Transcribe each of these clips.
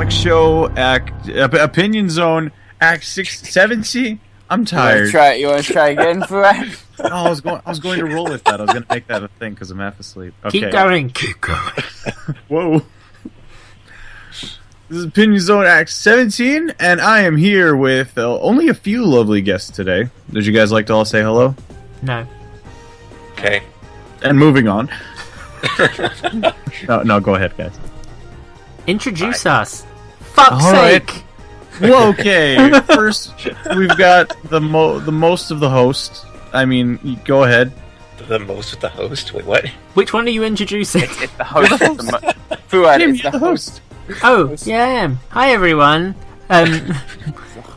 Act Show, Opinion Zone, Act 17. I'm tired. You want to try again, Fuad? No, I was going to roll with that. I was going to make that a thing because I'm half asleep. Okay. Keep going. Whoa. This is Opinion Zone Act 17, and I am here with only a few lovely guests today. Would you guys like to all say hello? No. Okay. And moving on. No, go ahead, guys. Introduce us. Fuck's All right. sake. Well, okay. First, we've got the most of the host. I mean, go ahead. The most with the host? Wait, what? Which one are you introducing? It's the host. Fuad, Jim, it's you're the the host. Oh, yeah, I am. Hi, everyone.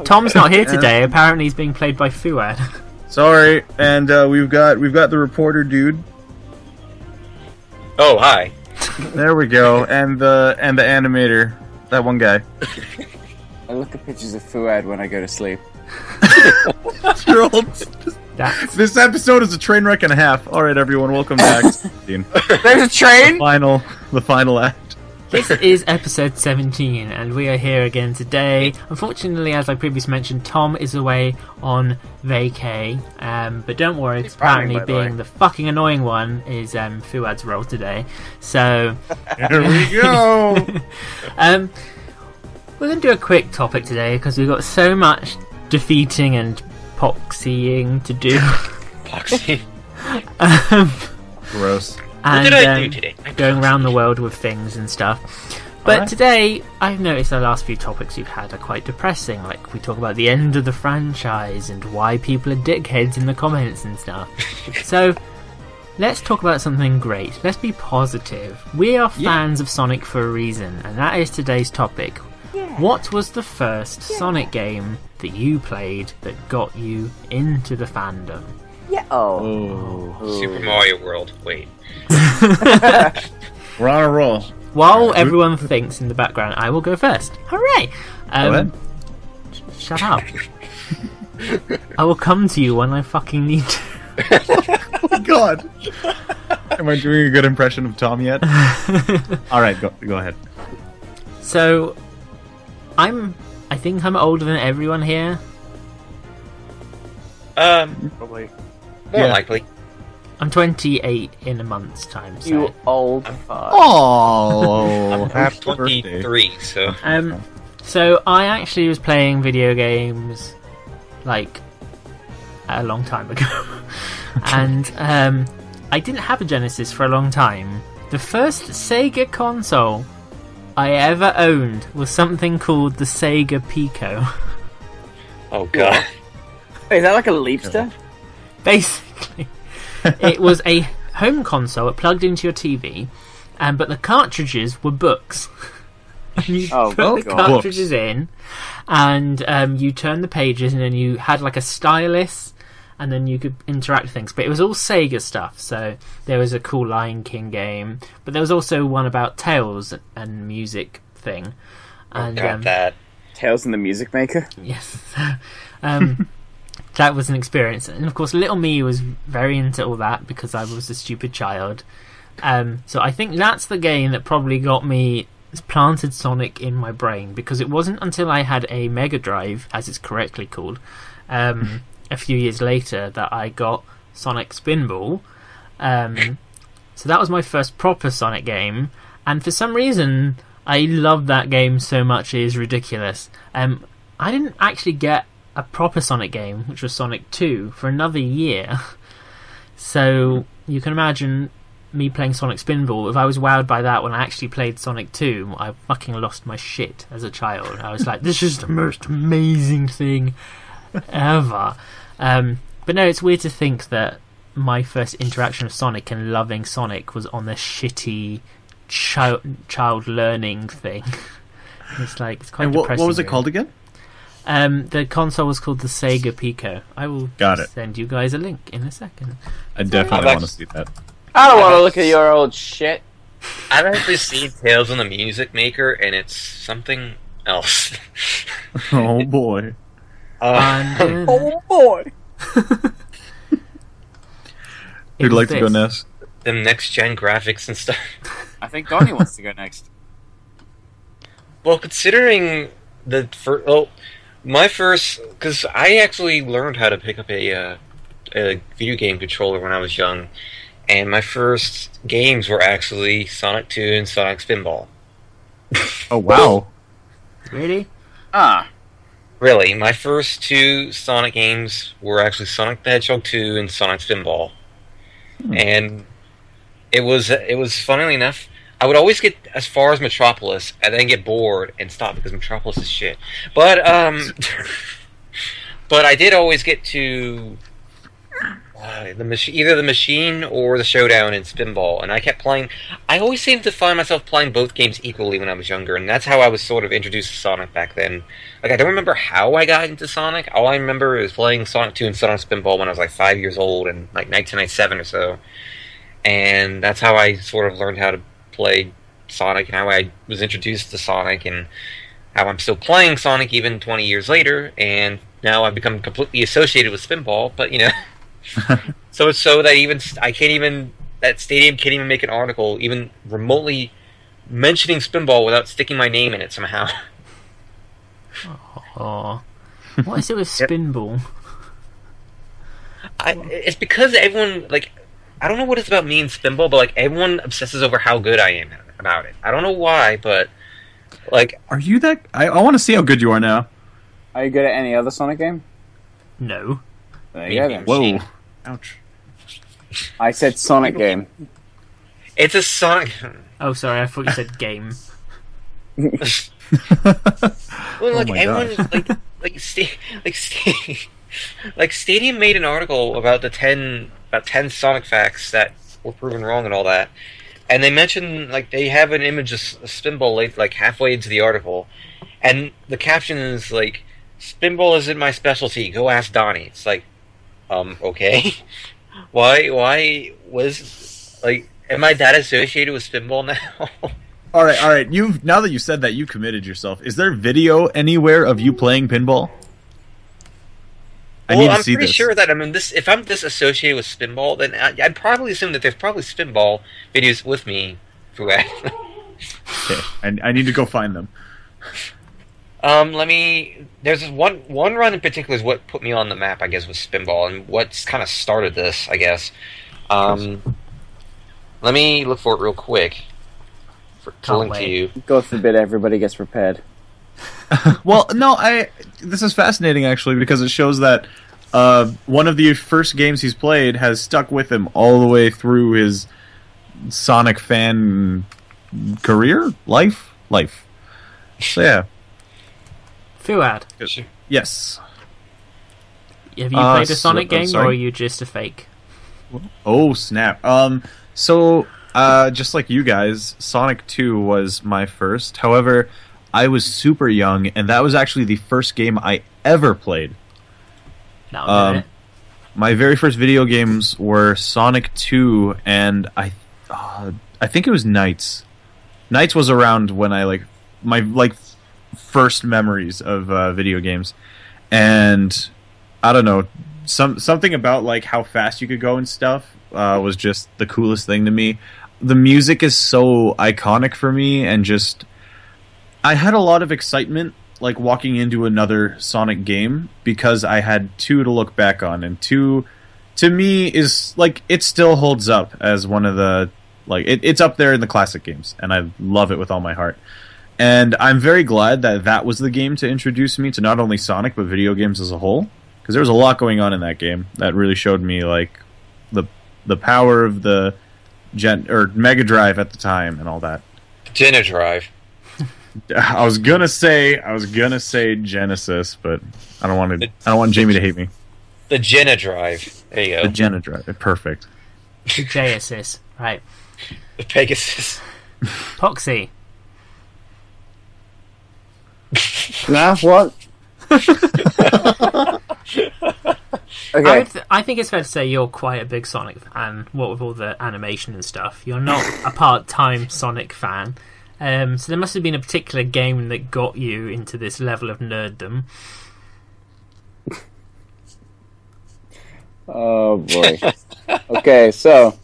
Tom's not here today. Apparently, he's being played by Fuad. Sorry, and we've got the reporter dude. Oh, hi. There we go, and the animator, that one guy. I look at pictures of Fuad when I go to sleep. This episode is a train wreck and a half. All right, everyone, welcome back. There's a train. The final act. This is episode 17, and we are here again today. Unfortunately, as I previously mentioned, Tom is away on vacay, but don't worry, because apparently being the fucking annoying one is Fuad's role today. So, here we go! We're going to do a quick topic today, because we've got so much defeating and poxying to do. Poxy. Gross. And, what did I do today? Going around the world with things and stuff. But today, I've noticed the last few topics we've had are quite depressing. Like, we talk about the end of the franchise and why people are dickheads in the comments and stuff. So, let's talk about something great. Let's be positive. We are fans of Sonic for a reason, and that is today's topic. Yeah. What was the first Sonic game that you played that got you into the fandom? Yeah. Oh. Super Mario World. Wait. We're on a roll. While everyone thinks in the background, I will go first. Hooray! Go ahead. Shut up. I will come to you when I fucking need to. Oh God. Am I doing a good impression of Tom yet? Alright, go ahead. So, I think I'm older than everyone here. Probably. More likely. I'm 28 in a month's time. So. You old fuck. Oh, I'm 23, so. So I actually was playing video games, like, a long time ago. And, I didn't have a Genesis for a long time. The first Sega console I ever owned was something called the Sega Pico. Oh, God. Wait, is that like a Leapster? Basically, it was a home console. It plugged into your TV, but the cartridges were books. You put the cartridges in, and you turn the pages, and then you had like a stylus, and then you could interact with things. But it was all Sega stuff. So there was a cool Lion King game, but there was also one about Tales and music thing. And that Tales and the Music Maker. Yes. That was an experience, and of course little me was very into all that because I was a stupid child. So I think that's the game that probably got me, planted Sonic in my brain, because it wasn't until I had a Mega Drive, as it's correctly called, a few years later that I got Sonic Spinball. So that was my first proper Sonic game, and for some reason I loved that game so much it is ridiculous. I didn't actually get a proper Sonic game, which was Sonic 2, for another year. So you can imagine me playing Sonic Spinball. If I was wowed by that when I actually played Sonic 2, I fucking lost my shit as a child. I was like, this is the most amazing thing ever. But no, it's weird to think that my first interaction with Sonic and loving Sonic was on this shitty child learning thing. It's quite depressing. What was it called again? The console was called the Sega Pico. I will send you guys a link in a second. I definitely want to see that. I don't want to look at your old shit. I've actually seen Tales on the Music Maker, and it's something else. Oh boy. Oh boy. Who'd like to go next? The next gen graphics and stuff. I think Donnie wants to go next. Well, considering the first, my first, because I actually learned how to pick up a video game controller when I was young, and my first games were actually Sonic 2 and Sonic Spinball. Oh wow! Really? Ah. Really, my first two Sonic games were actually Sonic the Hedgehog 2 and Sonic Spinball. And it was funnily enough, I would always get as far as Metropolis and then get bored and stop because Metropolis is shit. But but I did always get to either the machine or the showdown in Spinball, and I kept playing. I always seemed to find myself playing both games equally when I was younger, and that's how I was sort of introduced to Sonic back then. Like, I don't remember how I got into Sonic. All I remember is playing Sonic 2 and Sonic Spinball when I was like 5 years old in like 1997 or so, and that's how I sort of learned how to play Sonic and how I was introduced to Sonic and how I'm still playing Sonic even 20 years later, and now I've become completely associated with Spinball, but you know. So it's so that that Stadium can't even make an article even remotely mentioning Spinball without sticking my name in it somehow. Oh, what is it with Spinball? It's because everyone, like, I don't know what it's about me and Spinball, but like everyone obsesses over how good I am about it. I don't know why, but like, are you that? I want to see how good you are now. Are you good at any other Sonic game? No. There you go then. Whoa! Ouch! I said Sonic game. It's a Sonic. Oh, sorry, I thought you said game. Well, like my everyone, gosh. like Stadium made an article about 10 Sonic facts that were proven wrong and all that, and they mentioned like they have an image of Spinball like halfway into the article, and the caption is like, "Spinball isn't my specialty. Go ask Donnie." It's like, okay, why was like, am I that associated with Spinball now? All right. Now that you said that, you committed yourself. Is there video anywhere of you playing pinball? I need to I'm see pretty this. sure that if I'm this associated with Spinball, then I'd probably assume that there's probably Spinball videos with me throughout. Okay, I need to go find them. There's this one run in particular is what put me on the map, I guess, with Spinball, and what's kind of started this, I guess. Let me look for it real quick to link to you. God forbid everybody gets prepared. Well, no, this is fascinating actually because it shows that one of the first games he's played has stuck with him all the way through his Sonic fan career, life. So yeah. Fuad, Yes. have you played a Sonic game, sorry? or are you just a fake? Oh snap! So just like you guys, Sonic 2 was my first. However, I was super young, and that was actually the first game I ever played. That'll do it. My very first video games were Sonic 2, and I think it was Knights. Knights was around when I my first memories of video games, and I don't know, something about like how fast you could go and stuff was just the coolest thing to me. The music is so iconic for me, and just I had a lot of excitement like walking into another Sonic game because I had 2 to look back on, and 2 to me is like it still holds up as one of the it's up there in the classic games, and I love it with all my heart. And I'm very glad that was the game to introduce me to not only Sonic but video games as a whole, because there was a lot going on in that game that really showed me like the power of the Mega Drive at the time and all that. Gena Drive. I was gonna say Genesis, but I don't want Jamie to hate me. The Gena Drive. There you go. The Gena Drive, perfect. The Genesis, right? The Pegasus. Poxy. Nah, what? Okay. I think it's fair to say you're quite a big Sonic fan, what with all the animation and stuff. You're not a part-time Sonic fan. So there must have been a particular game that got you into this level of nerddom. Oh boy. Okay, so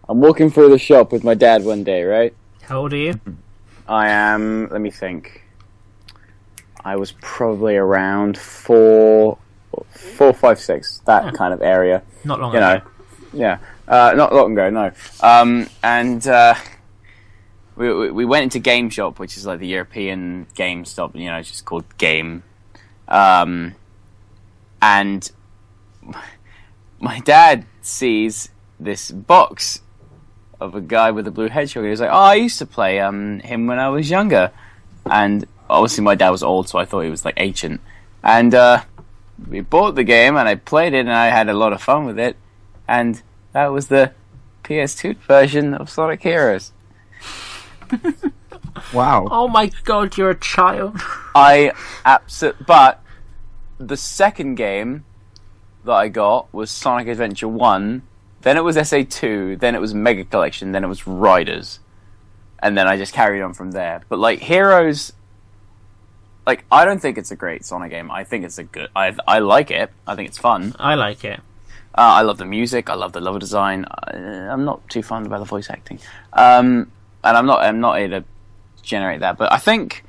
I'm walking through the shop with my dad one day, right? How old are you? I am. Let me think. I was probably around 4, 5, 6. That kind of area. Not long ago. Yeah. Not long ago. No. And we went into Game Shop, which is like the European game stop. It's just called Game. And my dad sees this box of a guy with a blue hedgehog. He was like, "Oh, I used to play him when I was younger." And obviously my dad was old, so I thought he was like ancient. And we bought the game, and I played it, and I had a lot of fun with it. And that was the PS2 version of Sonic Heroes. Wow. Oh my god, you're a child. But the second game that I got was Sonic Adventure 1, then it was SA2, then it was Mega Collection, then it was Riders. And then I just carried on from there. But like Heroes, like I don't think it's a great Sonic game. I think it's I like it. I think it's fun. I like it. I love the music. I love the level design. I'm not too fond about the voice acting. And I'm not here to generate that, but I think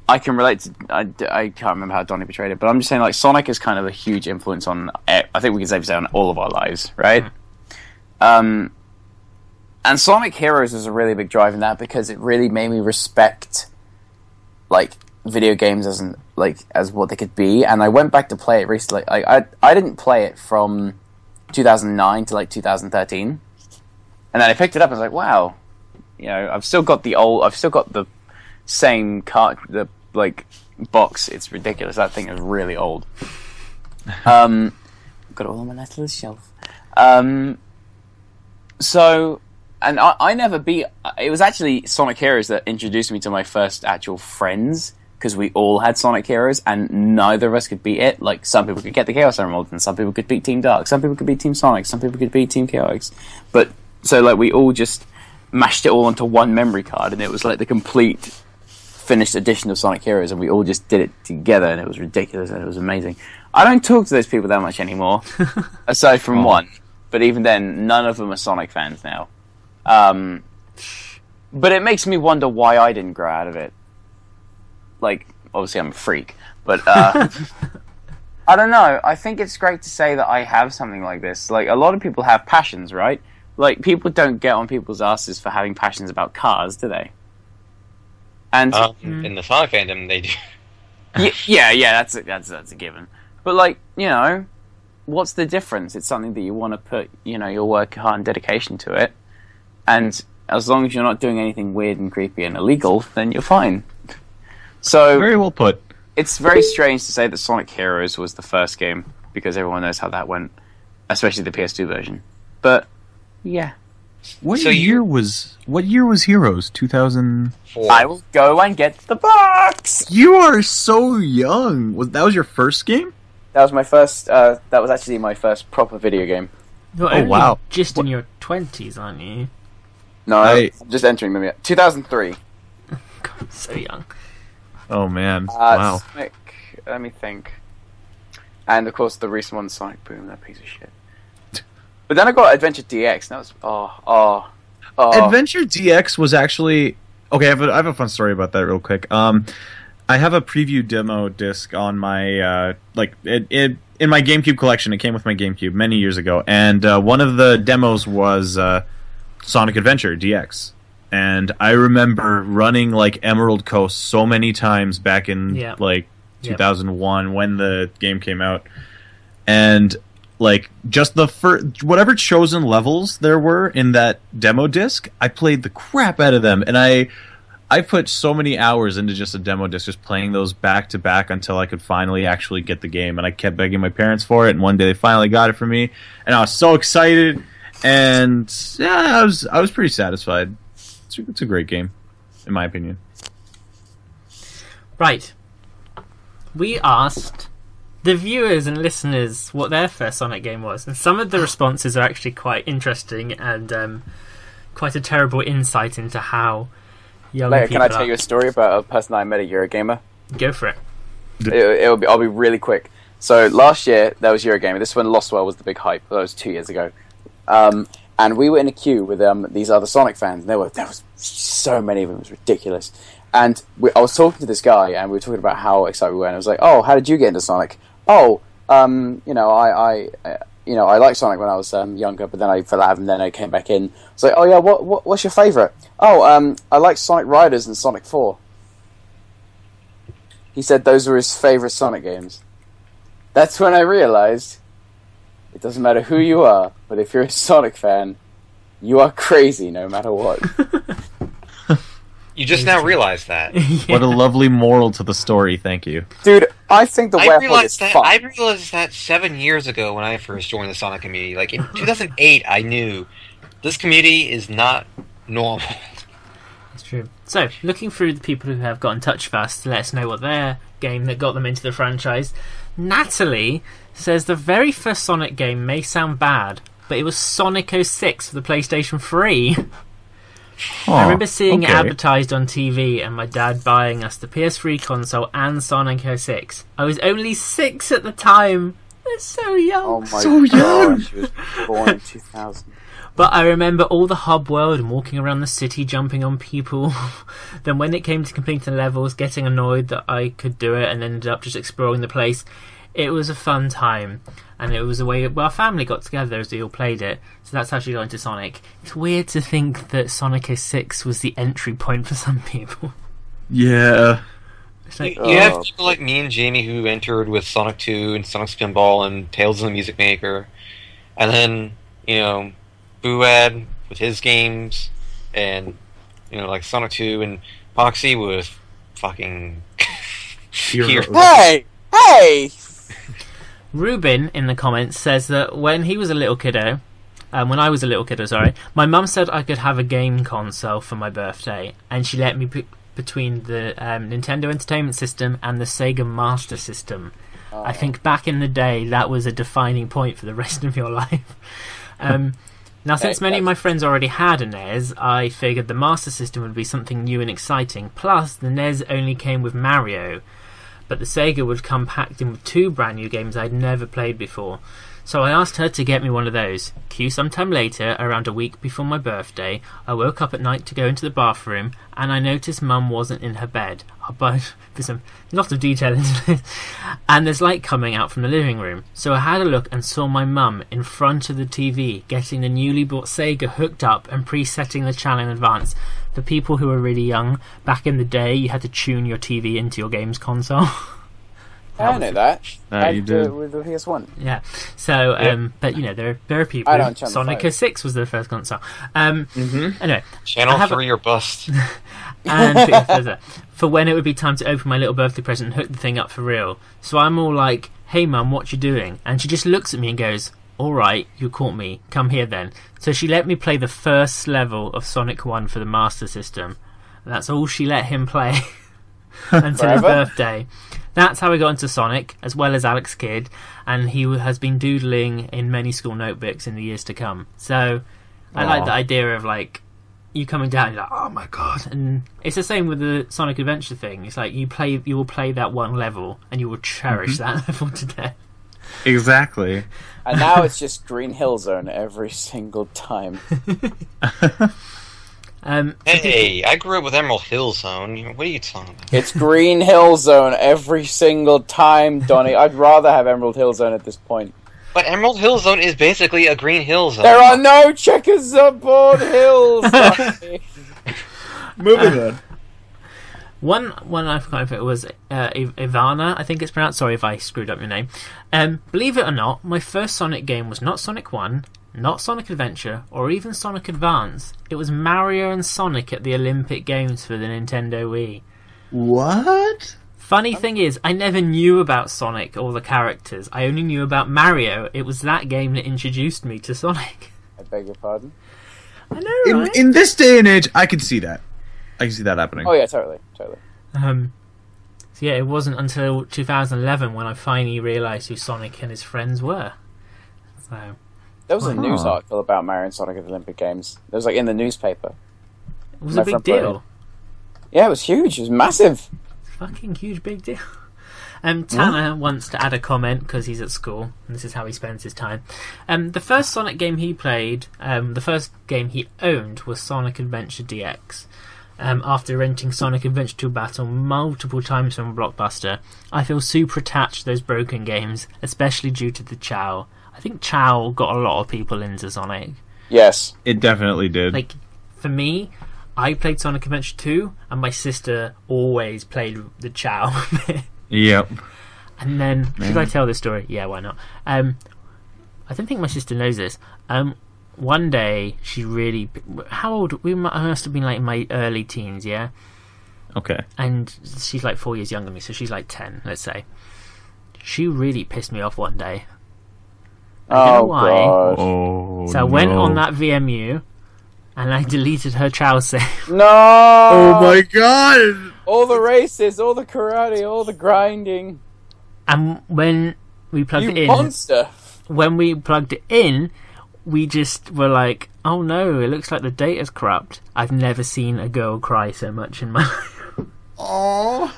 I can relate to. I can't remember how Donnie portrayed it, but I'm just saying like Sonic is kind of a huge influence on. I think we can safely say on all of our lives, right? And Sonic Heroes is a really big drive in that because it really made me respect like video games as what they could be. And I went back to play it recently. I didn't play it from 2009 to like 2013, and then I picked it up and I was like, wow, I've still got the same cart, the like box. It's ridiculous. That thing is really old. Got it all on my nice little shelf. So, and I never beat. It was actually Sonic Heroes that introduced me to my first actual friends, because we all had Sonic Heroes and neither of us could beat it. Like some people could get the Chaos Emerald, and some people could beat Team Dark, some people could beat Team Sonic, some people could beat Team Chaotix. But so like we all just mashed it all onto one memory card, and it was like the complete finished edition of Sonic Heroes, and we all just did it together, and it was ridiculous, and it was amazing. I don't talk to those people that much anymore, aside from one. But even then, none of them are Sonic fans now. But it makes me wonder why I didn't grow out of it. Like, obviously I'm a freak, but I don't know. I think it's great to say that I have something like this. Like, a lot of people have passions, right? Like, people don't get on people's asses for having passions about cars, do they? And in the Sonic fandom, they do. yeah, that's a given. But like, what's the difference? It's something that you want to put, your work, heart, and dedication to it. And as long as you're not doing anything weird and creepy and illegal, then you're fine. So Very well put. It's very strange to say that Sonic Heroes was the first game, because everyone knows how that went, especially the PS2 version. But yeah. What year was Heroes? 2004. I will go and get the box. You are so young. That was your first game? That was my first. That was actually my first proper video game. You're only wow! Just in your 20s, aren't you? No, I'm just entering them yet. 2003. God, so young. Oh man! Wow. Sonic, let me think. And of course, the recent one, Sonic Boom, that piece of shit. But then I got Adventure DX. And that was Adventure DX was actually okay. I have a fun story about that real quick. I have a preview demo disc on my in my GameCube collection. It came with my GameCube many years ago, and one of the demos was Sonic Adventure DX. And I remember running like Emerald Coast so many times back in 2001 when the game came out, and like just the first whatever chosen levels there were in that demo disc, I played the crap out of them, and I put so many hours into just a demo disc, just playing those back to back until I could finally actually get the game. And I kept begging my parents for it, and one day they finally got it for me, and I was so excited. And yeah, I was pretty satisfied. It's a great game, in my opinion. Right. We asked the viewers and listeners what their first Sonic game was, and some of the responses are actually quite interesting and quite a terrible insight into how young people can I tell you a story about a person I met at Eurogamer? Go for it. I'll be really quick. So last year there was Eurogamer. This is when Lost World was the big hype. That was 2 years ago. And we were in a queue with these other Sonic fans. And there was so many of them. It was ridiculous. And I was talking to this guy, and we were talking about how excited we were. And I was like, "Oh, how did you get into Sonic?" "Oh, I liked Sonic when I was younger, but then I fell out, and then I came back in." I was like, "Oh yeah, what's your favourite?" "Oh, I like Sonic Riders and Sonic 4. He said those were his favourite Sonic games. That's when I realised it doesn't matter who you are, but if you're a Sonic fan, you are crazy no matter what. You just now realized that. What a lovely moral to the story, thank you. Dude, I think the weapon is fun. I realized that 7 years ago when I first joined the Sonic community. Like, in 2008, I knew this community is not normal. That's true. So, looking through the people who have got in touch with us to let us know what their game that got them into the franchise, Natalie says the very first Sonic game may sound bad, but it was Sonic 06 for the PlayStation 3. I remember seeing it advertised on TV and my dad buying us the PS3 console and Sonic 06. I was only 6 at the time. That's so young. Oh my god, she was born in 2000. But I remember all the hub world and walking around the city jumping on people. Then when it came to completing the levels, getting annoyed that I could do it and ended up just exploring the place. It was a fun time, and it was a way our family got together as we all played it. So that's how she got into Sonic. It's weird to think that Sonic 06 was the entry point for some people. Yeah. It's like, You have people like me and Jamie who entered with Sonic 2 and Sonic Spinball and Tales of the Music Maker, and then Booad with his games, and like Sonic 2 and Poxy with fucking Hey! Ruben in the comments says that when I was a little kiddo, my mum said I could have a game console for my birthday, and she let me pick between the Nintendo Entertainment System and the Sega Master System. I think back in the day that was a defining point for the rest of your life. Now, since many of my friends already had a NES, I figured the Master System would be something new and exciting. Plus, the NES only came with Mario, but the Sega would come packed in with 2 brand new games I'd never played before. So I asked her to get me one of those. Cue sometime later, around a week before my birthday, I woke up at night to go into the bathroom, and I noticed Mum wasn't in her bed. But there's a lot of detail into this. And there's light coming out from the living room. So I had a look and saw my mum in front of the TV, getting the newly bought Sega hooked up and presetting the channel in advance. For people who are really young, back in the day, you had to tune your TV into your games console. I know that. You did. With the PS1. Yeah. So, but there are people. I don't channel Sonic 5. 06 was their first console. Anyway, Channel 3 or bust. and for when it would be time to open my little birthday present and hook the thing up for real. So I'm all like, "Hey mum, what you doing?" And she just looks at me and goes, "All right, you caught me. Come here then." So she let me play the first level of Sonic 1 for the Master System. And that's all she let him play until his birthday. That's how I got into Sonic, as well as Alex Kidd, and he has been doodling in many school notebooks in the years to come. So I like the idea of you coming down, you're like, oh my god. And it's the same with the Sonic Adventure thing. It's like you will play that one level and you will cherish that level to death. Exactly. And now it's just Green Hill Zone every single time. Hey, I grew up with Emerald Hill Zone. What are you talking about? It's Green Hill Zone every single time, Donnie. I'd rather have Emerald Hill Zone at this point. But Emerald Hill Zone is basically a Green Hill Zone. There are no checkerboard hills, Donnie. Moving on. One I forgot if it was Ivana, I think it's pronounced. Sorry if I screwed up your name. Believe it or not, my first Sonic game was not Sonic 1, not Sonic Adventure, or even Sonic Advance. It was Mario and Sonic at the Olympic Games for the Nintendo Wii. What? Funny thing is, I never knew about Sonic or the characters. I only knew about Mario. It was that game that introduced me to Sonic. I beg your pardon? I know, right? In this day and age, I can see that. I can see that happening. Oh yeah, totally. So yeah, it wasn't until 2011 when I finally realised who Sonic and his friends were. So there was a news article about Mario and Sonic at the Olympic Games. It was in the newspaper. It was a big deal. Yeah, it was huge. It was massive. Fucking huge big deal. Tanner wants to add a comment because he's at school, and this is how he spends his time. The first Sonic game he played, the first game he owned was Sonic Adventure DX. After renting Sonic Adventure 2 Battle multiple times from Blockbuster, I feel super attached to those broken games, especially due to the Chow. I think Chow got a lot of people into Sonic. Yes. It definitely did. Like, for me, I played Sonic Adventure 2, and my sister always played the Chow. Yep. And then, should I tell this story? Yeah, why not? I don't think my sister knows this. One day, she really... How old? I must have been like in my early teens, yeah? Okay. And she's like 4 years younger than me, so she's like 10, let's say. She really pissed me off one day. I don't know why. God. Oh, So I went on that VMU, and I deleted her Chow save. No! Oh my god! All the races, all the karate, all the grinding. And when we plugged You it in... monster! When we plugged it in, we just were like, oh no, it looks like the data's corrupt. I've never seen a girl cry so much in my life. Oh,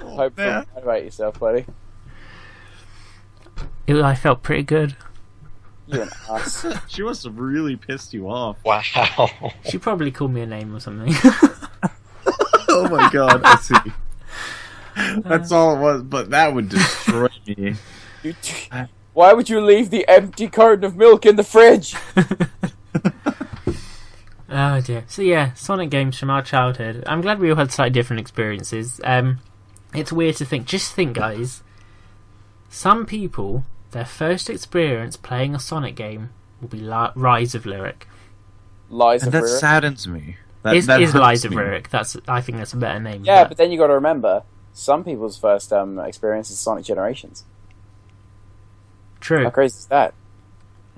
Hope you feel bad about yourself, buddy. I felt pretty good. You're an ass. she must have really pissed you off. Wow. She probably called me a name or something. Oh my god, I see. That's all it was, but that would destroy me. Why would you leave the empty carton of milk in the fridge? Oh dear. So yeah, Sonic games from our childhood. I'm glad we all had slightly different experiences. It's weird to think. Just think, guys. Some people, their first experience playing a Sonic game will be Rise of Lyric. Lies And of that Lyric. saddens me. That Is hurts Lies of me. Lyric. I think that's a better name. Yeah, but then you got to remember, some people's first experience is Sonic Generations. True. How crazy is that?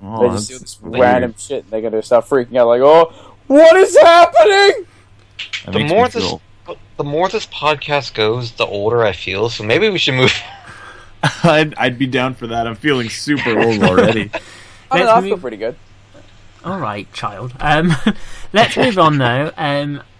Oh, They just do that's this weird. random shit, and they're going to start freaking out like, oh, what is happening? That The makes more me feel- the more this podcast goes, the older I feel. So maybe we should move. I'd be down for that. I'm feeling super old already. I don't Let's know, I feel move- pretty good. All right, child. Let's move on though.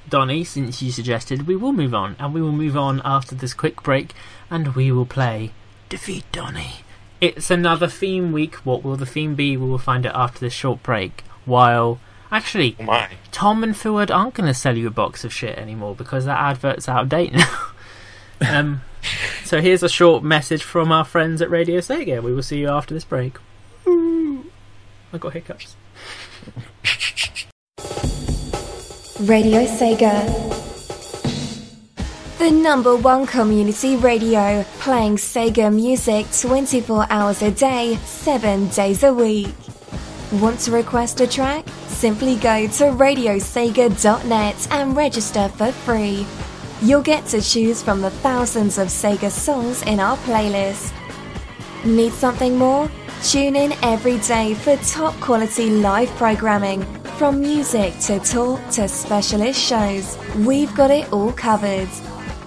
Donnie, since you suggested, we will move on, and we will move on after this quick break, and we will play Defeat Donnie. It's another theme week. What will the theme be? We will find out after this short break. While actually, Oh my. Tom and Fuad aren't going to sell you a box of shit anymore because that advert's out of date now. So here's a short message from our friends at Radio Sega. We will see you after this break. Ooh, I got hiccups. Radio Sega. The #1 community radio, playing Sega music 24 hours a day, 7 days a week. Want to request a track? Simply go to radiosega.net and register for free. You'll get to choose from the thousands of Sega songs in our playlist. Need something more? Tune in every day for top quality live programming. From music to talk to specialist shows, we've got it all covered.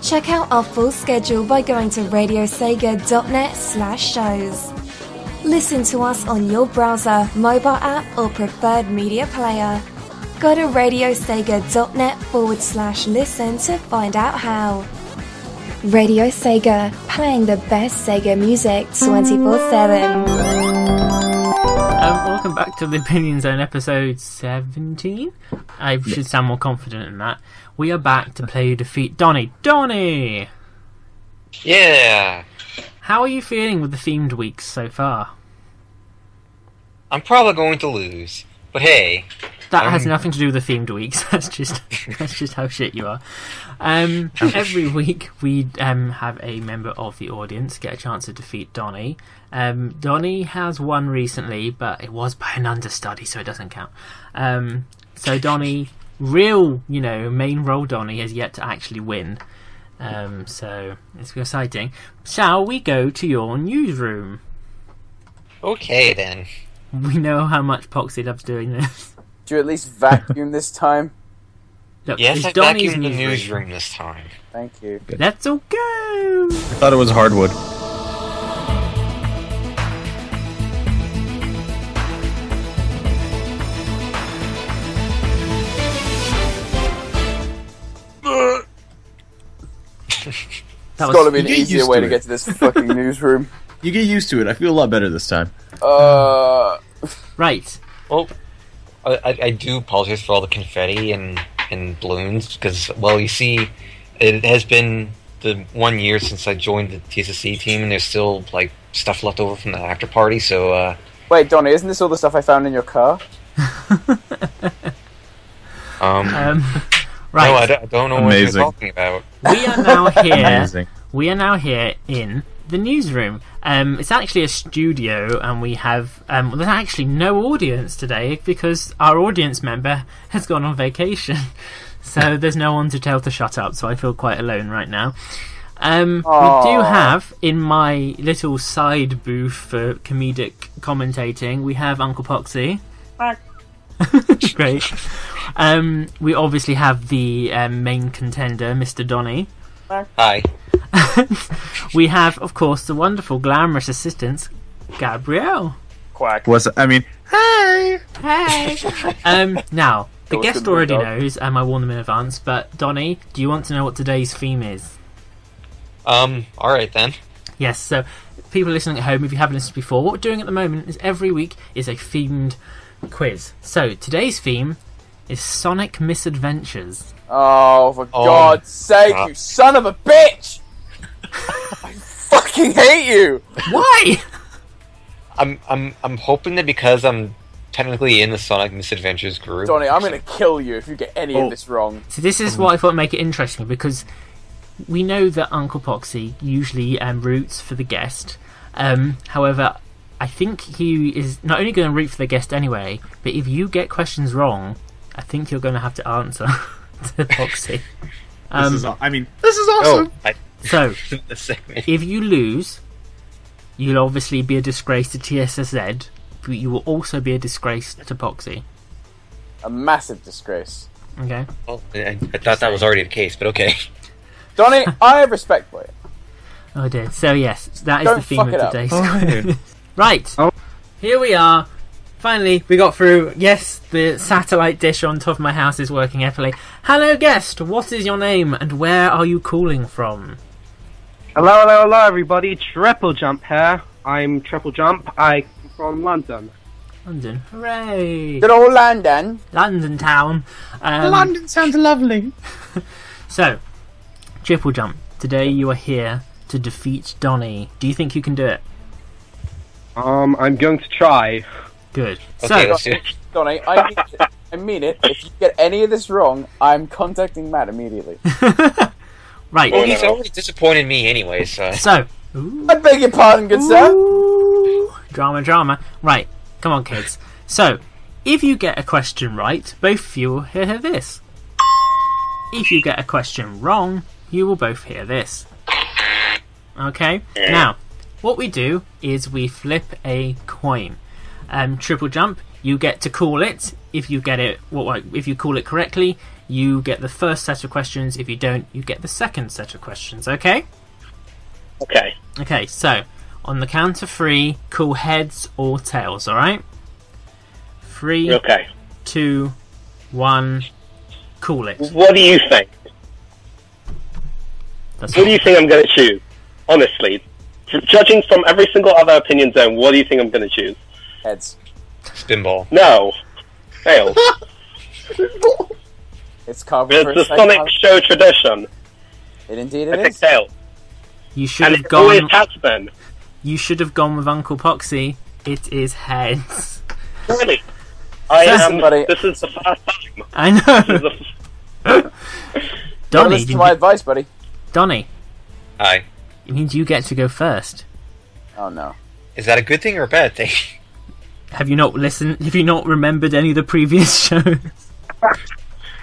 Check out our full schedule by going to radiosega.net/shows. Listen to us on your browser, mobile app or preferred media player. Go to radiosega.net/listen to find out how. Radio Sega, playing the best Sega music 24/7. Welcome back to the Opinion Zone episode 17. I should sound more confident in that. We are back to play Defeat Donnie. Donnie! Yeah. How are you feeling with the themed weeks so far? I'm probably going to lose. But hey. That has nothing to do with the themed weeks. That's just how shit you are. Every week we have a member of the audience get a chance to defeat Donnie. Donnie has won recently, but it was by an understudy, so it doesn't count. So Donnie, real, main role Donnie, has yet to actually win. So it's exciting. Shall we go to your newsroom? Okay then. We know how much Poxy loves doing this. Do you at least vacuum this time? Look, Yes, it's I Donnie's vacuumed the newsroom this time. Thank you. Let's all go! I thought it was hardwood. That That There's got to be an You get easier used way to to it. get to this fucking newsroom. You get used to it. I feel a lot better this time. Right. Well, I do apologize for all the confetti and balloons, because, well, you see, it has been the 1 year since I joined the TSSC team, and there's still, like, stuff left over from the after party, so, Wait, Donnie, isn't this all the stuff I found in your car? Right. No, I don't know Amazing. what you're talking about. We are now here. Amazing. We are now here in the newsroom. It's actually a studio, and we have there's actually no audience today because our audience member has gone on vacation, so there's no one to tell to shut up. So I feel quite alone right now. We do have in my little side booth for comedic commentating. We have Uncle Poxy. Great. We obviously have the main contender, Mr. Donnie. Hi. We have, of course, the wonderful, glamorous assistant, Gabrielle. Quack. Hey! Hey! Now, the That was guest good, already dog. knows, I warned them in advance, but Donnie, do you want to know what today's theme is? Alright then. Yes, so people listening at home, if you haven't listened before, what we're doing at the moment is every week is a themed quiz. So, today's theme is Sonic Misadventures. Oh, for God's sake, you son of a bitch! I fucking hate you! Why? I'm hoping that because I'm technically in the Sonic Misadventures group. Donnie, I'm gonna kill you if you get any of this wrong. So this is what I thought would make it interesting, because we know that Uncle Poxy usually roots for the guest. However, I think he is not only going to root for the guest anyway, but if you get questions wrong, I think you're going to have to answer to Poxy. This is awesome. So, The segment. if you lose, you'll obviously be a disgrace to TSSZ, but you will also be a disgrace to Poxy. A massive disgrace. Okay? Well, I thought that was already the case, but okay. Donnie, I have respect for you. Oh dear. So yes, that is Don't the theme fuck of it up. today's Oh, quiz. Right. Oh. Here we are. Finally, we got through. Yes, the satellite dish on top of my house is working happily. Hello, guest. What is your name and where are you calling from? Hello, everybody. Triple Jump here. I'm Triple Jump. I'm from London. London. Hooray! Good old London. London town. London sounds lovely. So, Triple Jump. Today you are here to defeat Donnie. Do you think you can do it? I'm going to try. Good. Okay, So, let's do it. Donnie, I mean it. If you get any of this wrong, I'm contacting Matt immediately. right. Well, he's already disappointed me anyway, so... So, I beg your pardon, good sir. Ooh, drama. Right, come on, kids. So, if you get a question right, both of you will hear this. If you get a question wrong, you will both hear this. Okay? Now, what we do is we flip a coin. Triple Jump, you get to call it. If you get it, if you call it correctly, you get the first set of questions. If you don't, you get the second set of questions. Okay? Okay. Okay, so on the count of 3, call heads or tails, alright? 3, Okay. 2, 1, call it. What do you think? That's What do you think I'm going to choose? Honestly. Judging from every single other opinion zone, what do you think I'm going to choose? Heads. Spinball. No. Tails. It's carved It's for a the second. Sonic show tradition. It indeed I it pick is. Tails. You should And have it always gone. has been. You should have gone with Uncle Poxy. It is heads. Really? I Listen, am. buddy. This is the first time. I This know. is the Don't Donnie, listen to my advice, buddy. Donnie, Hi. it means you get to go first. Oh no. Is that a good thing or a bad thing? Have you not listened? Have you not remembered any of the previous shows?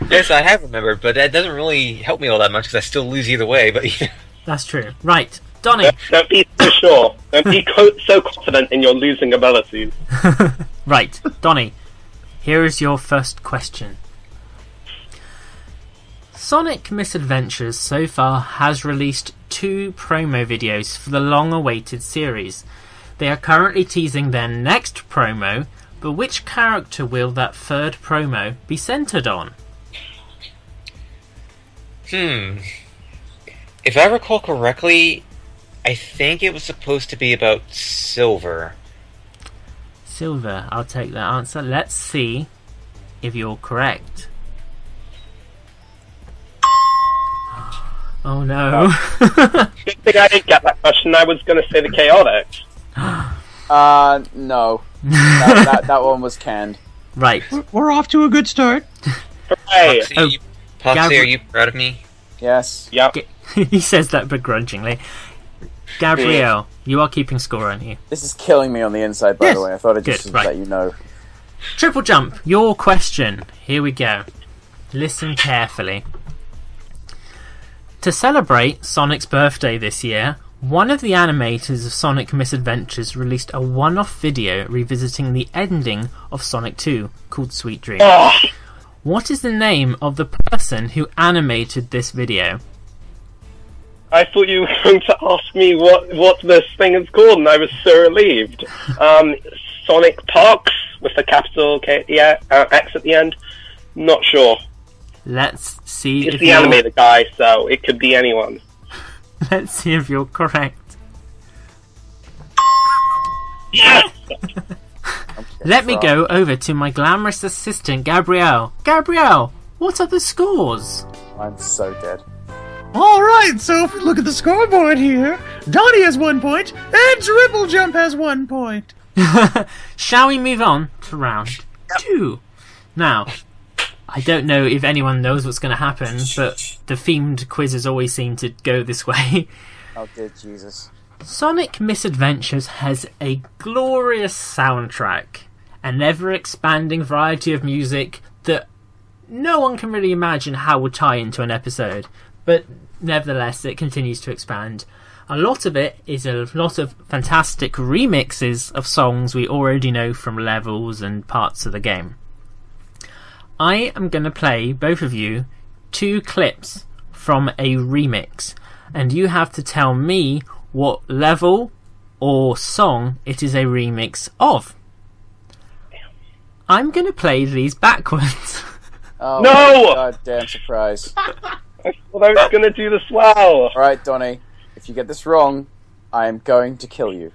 Yes, I have remembered, but that doesn't really help me all that much because I still lose either way, but... That's true. Right, Donnie. Don't be so sure. Don't be so confident in your losing abilities. Right, Donnie. Here is your first question. Sonic Misadventures so far has released 2 promo videos for the long-awaited series. They are currently teasing their next promo, but which character will that third promo be centered on? If I recall correctly, I think it was supposed to be about Silver. Silver, I'll take that answer. Let's see if you're correct. Oh no. Good thing I didn't get that question. I was going to say the Chaotic. No. That one was canned. Right. We're off to a good start. Hooray! Poxy, are you proud of me? Yes. Yep. He says that begrudgingly. Gabrielle, you are keeping score, aren't you? This is killing me on the inside, by Yes. the way. I thought I'd just Good, right. let you know. Triple Jump, your question. Here we go. Listen carefully. To celebrate Sonic's birthday this year, one of the animators of Sonic Misadventures released a one-off video revisiting the ending of Sonic 2 called Sweet Dream. What is the name of the person who animated this video? I thought you were going to ask me what this thing is called, and I was so relieved. Sonic Parks with a capital K, X at the end. Not sure. Let's see It's if the you're... animator guy, so it could be anyone. Let's see if you're correct. Yes! Let me go over to my glamorous assistant, Gabrielle. Gabrielle, what are the scores? I'm so dead. Alright, so if we look at the scoreboard here, Donnie has 1 point, and Triple Jump has 1 point. Shall we move on to round 2? Now, I don't know if anyone knows what's going to happen, but the themed quizzes always seem to go this way. Oh dear Jesus. Sonic Misadventures has a glorious soundtrack, an ever-expanding variety of music that no one can really imagine how would tie into an episode, but nevertheless it continues to expand. A lot of it is a lot of fantastic remixes of songs we already know from levels and parts of the game. I am going to play, both of you, 2 clips from a remix, and you have to tell me what level or song it is a remix of. I'm going to play these backwards. Oh, No! God damn surprise. I thought I was going to do this well. Alright, Donnie. If you get this wrong, I am going to kill you.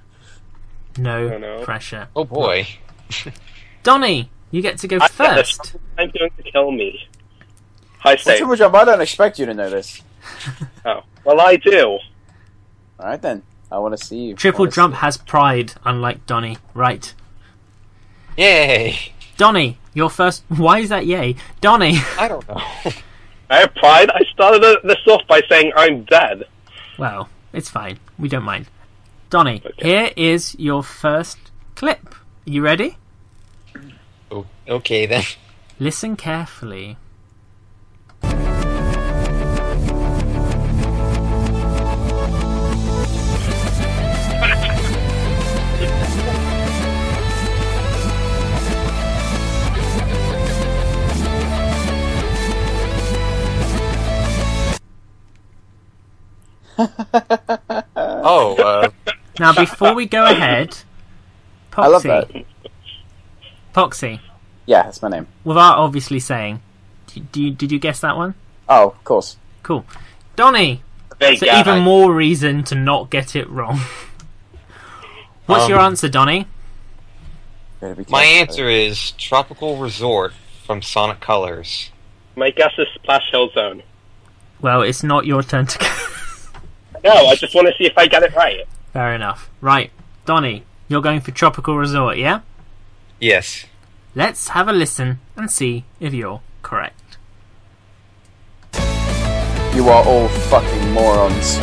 No Oh, no. pressure. Oh boy. Donnie, you get to go I get first. this. I'm going to kill me. High stakes. Triple Jump, I don't expect you to know this. Oh, well, I do. Alright then. I want to see you. Triple I wanna Jump see has pride, unlike Donnie. Right. Yay! Donnie, you're first. Why is that yay? Donnie. I don't know. I have pride. I started this off by saying I'm dead. Well, it's fine. We don't mind. Donnie, Okay. here is your first clip. You ready? Oh, okay then. Listen carefully. Oh, Now, before we go ahead, Poxy, I love that. Poxy, Yeah, that's my name. without obviously saying, did you guess that one? Oh, of course. Cool. Donnie, Big so guy. even more reason to not get it wrong. What's your answer, Donnie? Better be my careful. answer is Tropical Resort from Sonic Colors. My guess is Splash Hill Zone. Well, it's not your turn to go. No, I just want to see if I get it right. Fair enough. Right, Donnie, you're going for Tropical Resort, yeah? Yes. Let's have a listen and see if you're correct. You are all fucking morons.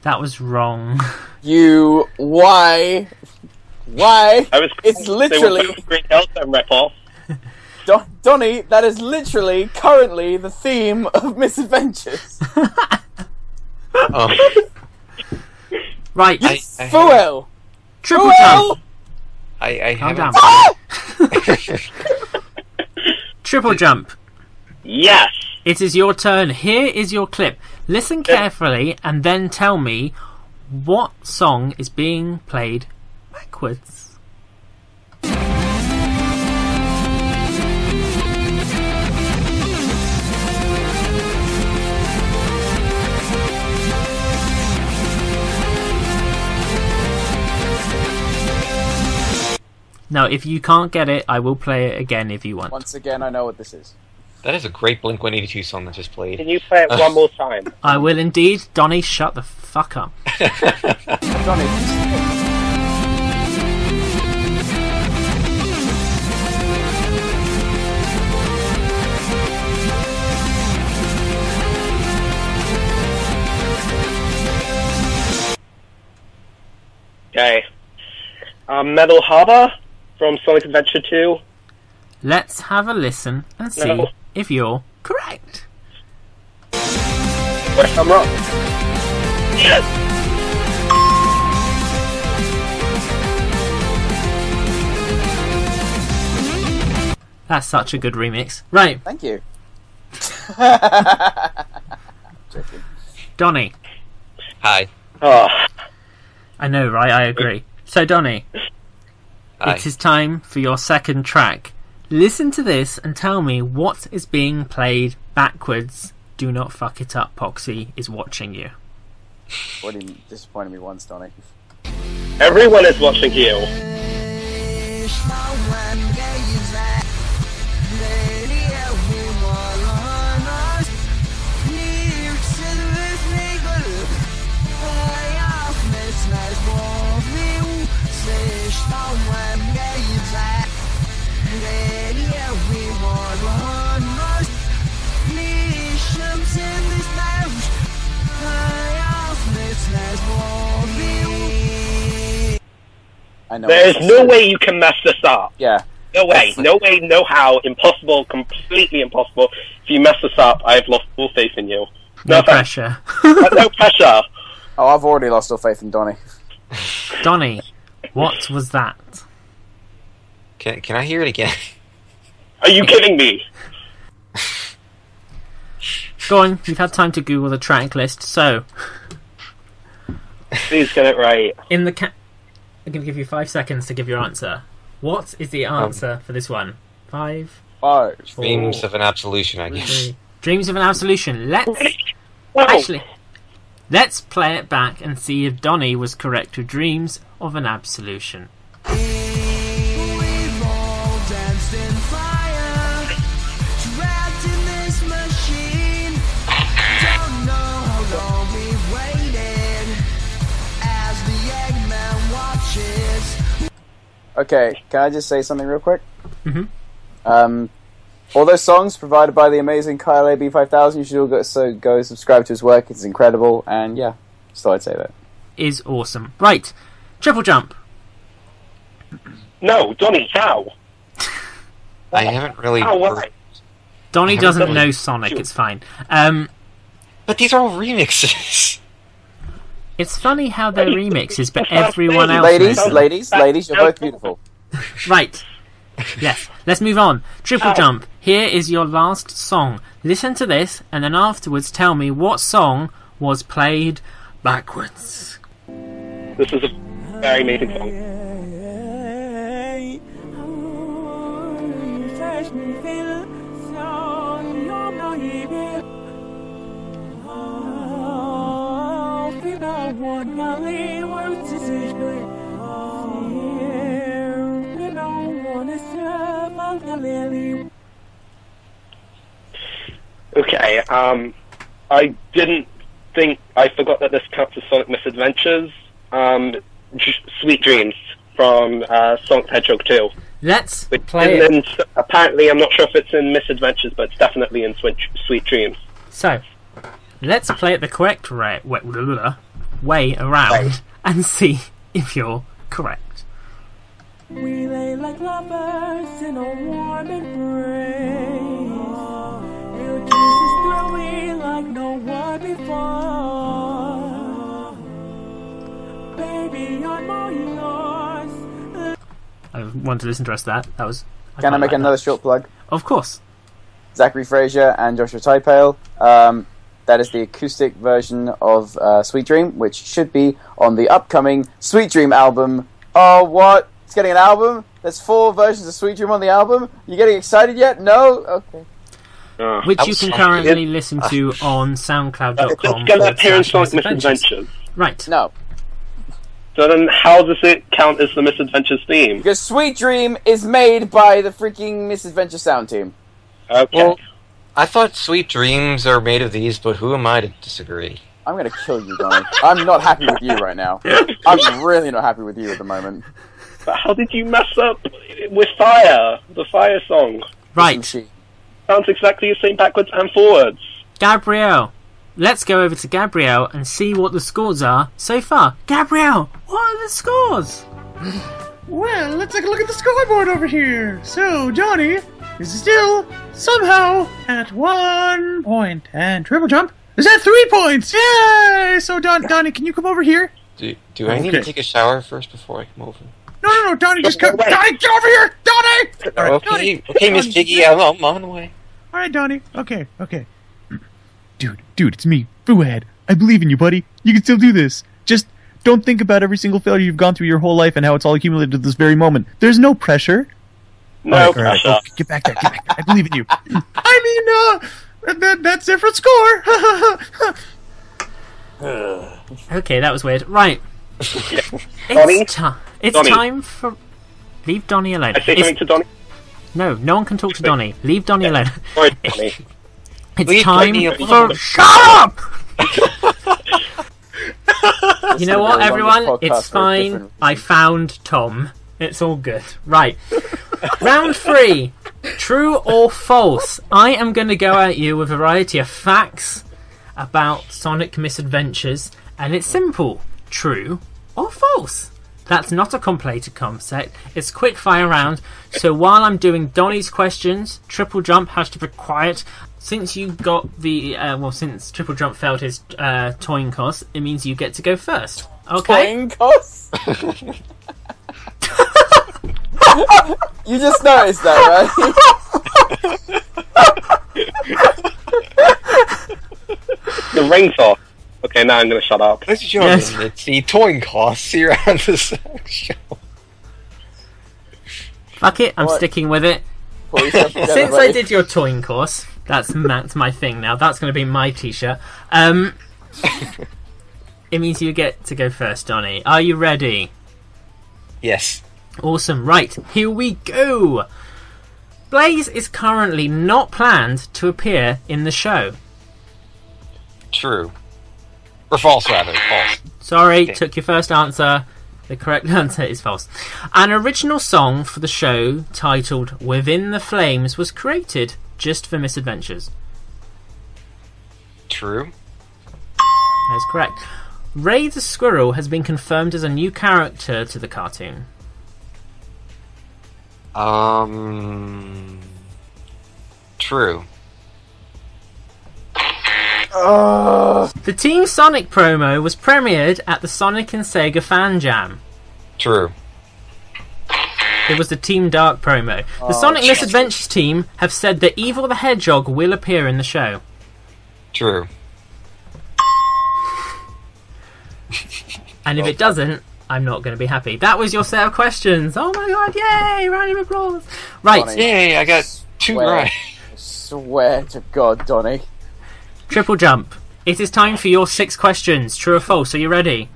That was wrong. You... Why? Why? I was. It's They literally... were both Green Hill Zone ripoff. Donnie, that is literally currently the theme of Misadventures. Right, I Fuel! Triple Fuel! Jump. I Calm haven't. down. Ah! Triple Jump. Yes. It is your turn. Here is your clip. Listen carefully and then tell me what song is being played backwards. Now, if you can't get it, I will play it again if you want. Once again, I know what this is. That is a great Blink-182 song that just played. Can you play it one more time? I will indeed. Donnie, shut the fuck up. Donnie. Okay. Metal Harbor from Sonic Adventure 2. Let's have a listen and see No. if you're correct. Wait, I'm wrong. Yes! That's such a good remix. Right, Thank you. Joking. Donnie. Hi. Oh, I know, right? I agree. So, Donnie, Hi. it is time for your second track. Listen to this and tell me what is being played backwards. Do not fuck it up, Poxy is watching you. Already disappointed me once, Donnie. everyone is watching you. I know. There's no way you can mess this up. Yeah. No way, no way, no how. Impossible, completely impossible. If you mess this up, I've lost all faith in you. No thanks. pressure. No pressure. Oh, I've already lost all faith in Donnie. Donnie, what was that? Can I hear it again? Are you kidding me? Go on, you've had time to Google the track list, so... Please get it right. I'm going to give you 5 seconds to give your answer. What is the answer for this one? 5, 5. Dreams of an Absolution, I guess. 3. Dreams of an Absolution. Wow. Actually, let's play it back and see if Donnie was correct with Dreams of an Absolution. Okay, can I just say something real quick? Mhm. All those songs provided by the amazing Kyle AB5000, you should all go subscribe to his work. It's incredible, and yeah, just thought I'd say that. Is awesome. Right, triple jump. No, Donnie, how? I haven't really How? heard... Why? Donnie I haven't doesn't really- know Sonic, it's fine. But these are all remixes. It's funny how they're remixes, but everyone else Ladies, knows them. ladies, you're both beautiful. Right. Yes, let's move on. Triple jump. Here is your last song. Listen to this, and then afterwards tell me what song was played backwards. This is a very amazing song. Okay, I didn't think... I forgot that this counts as Sonic Misadventures. Sweet Dreams from Sonic the Hedgehog 2. Let's Which play isn't it. in, apparently, I'm not sure if it's in Misadventures, but it's definitely in Sweet Dreams. So, let's play it the correct way around and see if you're correct. We lay like lovers in a warm embrace. Your kiss is thrilling like no one before. Baby, I'm all yours. I want to listen to the rest of that. That was. Can I quite make like another that. short plug? Of course. Zachary Frazier and Joshua Typale. That is the acoustic version of Sweet Dream, which should be on the upcoming Sweet Dream album. Oh, what? It's getting an album? There's 4 versions of Sweet Dream on the album? You getting excited yet? No? Okay. Which That you was can so currently good. listen to on It's soundcloud.com. going to appear in Sonic Misadventures. Right. No. So then how does it count as the Misadventures theme? Because Sweet Dream is made by the freaking Misadventure sound team. Okay. Well, I thought Sweet Dreams are made of these, but who am I to disagree? I'm gonna kill you, Donnie. I'm not happy with you right now. I'm really not happy with you at the moment. But how did you mess up with Fire? The Fire song. Right, Sounds exactly the same backwards and forwards. Gabrielle. Let's go over to Gabrielle and see what the scores are so far. Gabrielle, what are the scores? Well, let's take a look at the scoreboard over here. So, Johnny is still somehow at 1 point, and Triple Jump is at 3 points. Yay! So, Donnie, can you come over here? Do I need to take a shower first before I come over? No, Donnie, just come. Donnie, get over here! Donnie! All right, Okay, Donnie, Miss Piggy, I'm on the way. All right, Donnie. Okay. Dude, it's me, Foohead. I believe in you, buddy. You can still do this. Just don't think about every single failure you've gone through your whole life and how it's all accumulated to this very moment. There's no pressure. No Alright, pressure. get back there. I believe in you. I mean, that's different score. Okay, that was weird. Right. Donnie? It's Donnie. time for... Leave Donnie alone. I say something to Donnie. No one can talk to Donnie. Leave Donnie alone. Sorry, Donnie. It's Leave time Donnie for... alone. Shut up! You know what, everyone? It's fine. I found Tom. It's all good. Right. Round 3. True or false? I am going to go at you with a variety of facts about Sonic Misadventures, and it's simple. True or false? That's not a complicated concept. It's quick fire round. So while I'm doing Donnie's questions, Triple Jump has to be quiet. Since you got the since Triple Jump failed his toying cost, it means you get to go first. Okay. Toying costs? You just noticed that, right? The ring toss. Okay, now I'm going to shut up. Ladies and gentlemen, Yes. it's the towing costs here on this show. Fuck it, I'm What? sticking with it. Pull yourself together, Since I buddy. did your toying course, that's my thing now. That's going to be my t-shirt. It means you get to go first, Donnie. Are you ready? Yes. Awesome. Right, here we go. Blaze is currently not planned to appear in the show. True. Or false, rather. False. Sorry, Okay. took your first answer. The correct answer is false. An original song for the show titled Within the Flames was created just for Misadventures. True. That is correct. Ray the Squirrel has been confirmed as a new character to the cartoon. True. The Team Sonic promo was premiered at the Sonic and Sega Fan Jam. True. It was the Team Dark promo. The Sonic Misadventures team have said that Evil the Hedgehog will appear in the show. True. And if it doesn't, I'm not going to be happy. That was your set of questions. Oh my god, yay! Round of applause. Right, Donnie. Yay, I got 2 Swear. right. I swear to God, Donnie. Triple Jump. It is time for your 6 questions. True or false? Are you ready?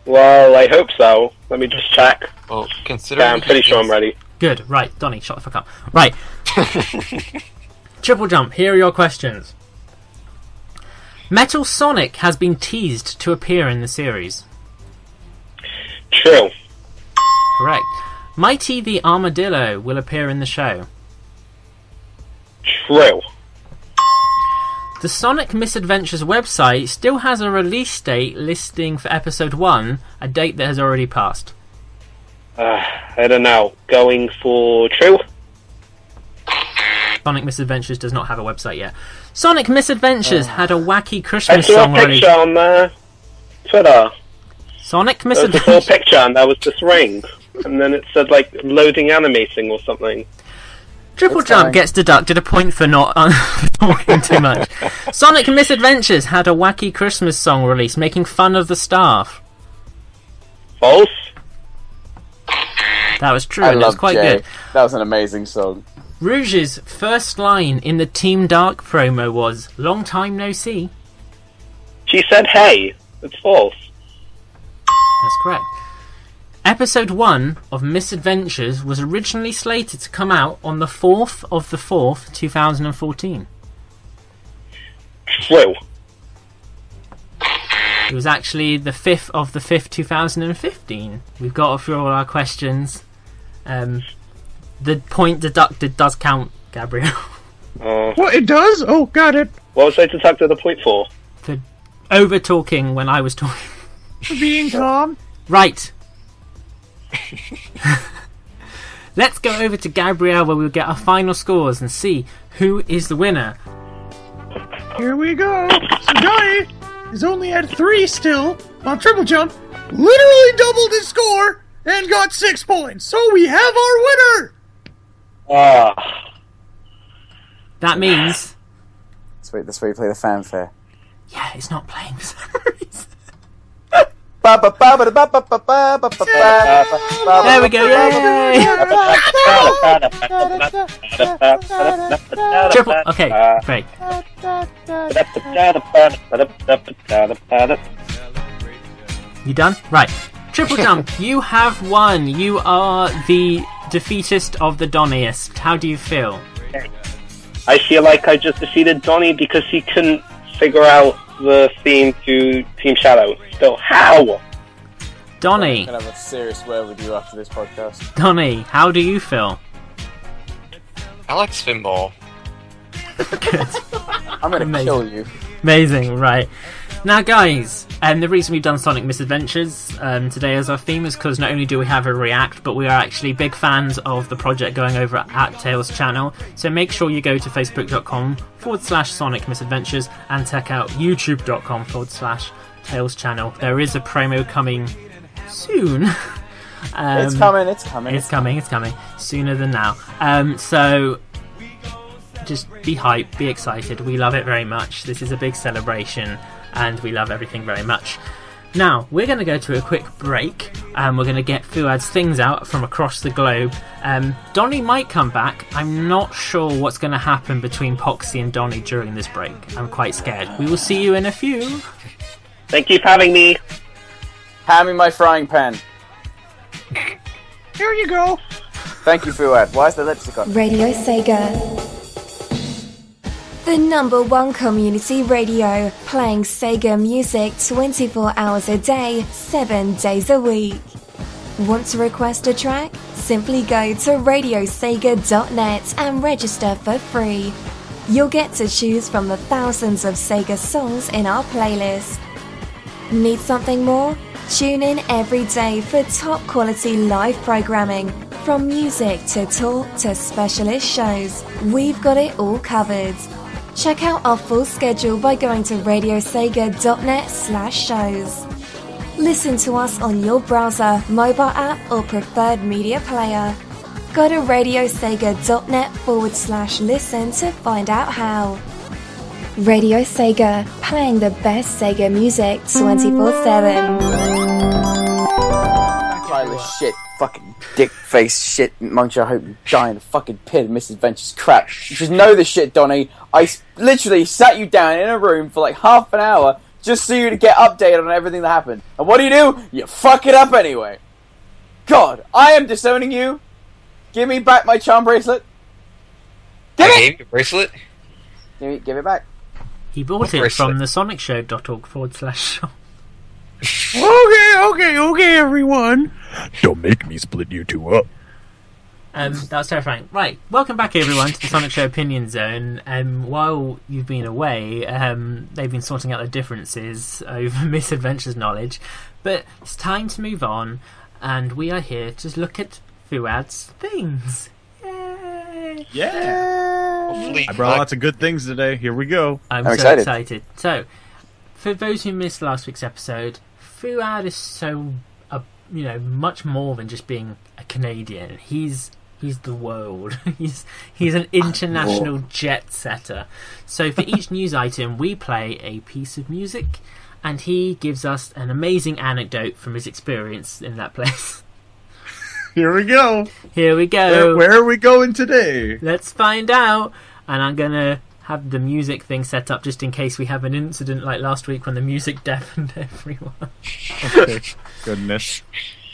Well, I hope so. Let me just check. Well, considering... Yeah, I'm pretty sure I'm ready. Good. Right, Donnie, shut the fuck up. Right. Triple Jump. Here are your questions. Metal Sonic has been teased to appear in the series. True. Correct. Mighty the Armadillo will appear in the show. True. The Sonic Misadventures website still has a release date listing for episode 1, a date that has already passed. I don't know. Going for true? Sonic Misadventures does not have a website yet. Sonic Misadventures had a wacky I Christmas saw a song release. picture on Twitter. Sonic There was a full Misadventures. picture and there was this ring. And then it said, like, loading animating or something. Triple It's Jump fine. gets deducted a point for not talking too much. Sonic Misadventures had a wacky Christmas song release making fun of the staff. False? That was true, I and it was love quite Jay. good. That was an amazing song. Rouge's first line in the Team Dark promo was, "Long time no see." She said hey. It's false. That's correct. Episode 1 of Misadventures was originally slated to come out on the 4th of the 4th, 2014. True. It was actually the 5th of the 5th, 2015. We've got through all our questions. The point deducted does count, Gabriel. What, it does? Oh, got it. What was I deducted the point for? For over-talking when I was talking. For being calm. Right. Let's go over to Gabrielle where we'll get our final scores and see who is the winner. Here we go. So Donnie is only at 3 still on Triple Jump. Literally doubled his score and got 6 points. So we have our winner. That means... That's where you play the fanfare. Yeah, it's not playing for some reason. There we go, yay! Triple, okay, great. You done? Right. Triple Jump, you have won. You are the defeatist of the Donniest. How do you feel? I feel like I just defeated Donnie because he couldn't figure out the theme to Team Shadow. Still, how? Donnie. I'm going to have a serious word with you after this podcast. Donnie, how do you feel? I like Spinball. Good. I'm going to kill you. Amazing, right. Now, guys, the reason we've done Sonic Misadventures today as our theme is because not only do we have a react, but we are actually big fans of the project going over at Tails channel. So make sure you go to facebook.com/Sonic Misadventures and check out youtube.com/Tails channel. There is a promo coming soon. It's coming. It's coming. Sooner than now. So just be hyped, be excited. We love it very much. This is a big celebration. And we love everything very much. Now, we're going to go to a quick break, and we're going to get Fuad's things out from across the globe. Donnie might come back. I'm not sure what's going to happen between Poxy and Donnie during this break. I'm quite scared. We will see you in a few. Thank you for having me. Hand me my frying pan. Here you go. Thank you, Fuad. Why is the lipstick on? Radio Sega. The #1 community radio, playing Sega music 24 hours a day, 7 days a week. Want to request a track? Simply go to radiosega.net and register for free. You'll get to choose from the thousands of Sega songs in our playlist. Need something more? Tune in every day for top quality live programming. From music to talk to specialist shows, we've got it all covered. Check out our full schedule by going to radiosega.net/shows. Listen to us on your browser, mobile app or preferred media player. Go to radiosega.net/listen to find out how. Radio Sega, playing the best Sega music 24/7. Childish shit, fucking dick face shit, Muncher. I hope you die in a fucking pit of Misadventures crap. You should know this shit, Donnie. I literally sat you down in a room for like half an hour just so you to get updated on everything that happened. And what do? You fuck it up anyway. God, I am disowning you. Give me back my charm bracelet. Give it! Bracelet? Give it back. He bought it from theSonicShow.org/shop. Okay, everyone. Don't make me split you two up. That was terrifying. Right, welcome back everyone to the Sonic Show Opinion Zone. While you've been away, they've been sorting out the differences over Misadventures knowledge, but it's time to move on, and we are here to look at Fuad's things. Yay! Yeah! Hopefully, I brought lots of good things today. Here we go. I'm so excited. So, for those who missed last week's episode, Fuad is so, much more than just being a Canadian. He's the world. He's an international jet setter. So for each news item, we play a piece of music, and he gives us an amazing anecdote from his experience in that place. Here we go. Here we go. Where are we going today? Let's find out. And I'm gonna have the music thing set up just in case we have an incident like last week when the music deafened everyone. Okay. Goodness.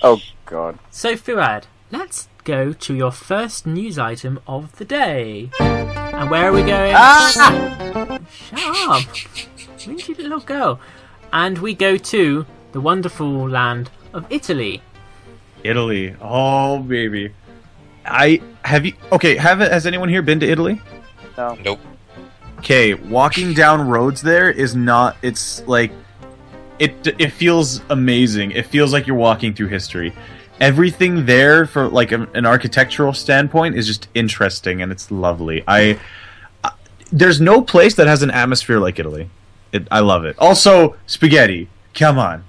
Oh God. So Fuad, let's go to your first news item of the day. And where are we going? Ah! Shut up! Where's your little girl? And we go to the wonderful land of Italy. Italy. Oh, baby. Has anyone here been to Italy? No. Nope. Okay, walking down roads there is not. It's like it feels amazing. It feels like you're walking through history. Everything there, for like an architectural standpoint, is just interesting and it's lovely. There's no place that has an atmosphere like Italy. I love it. Also, spaghetti. Come on.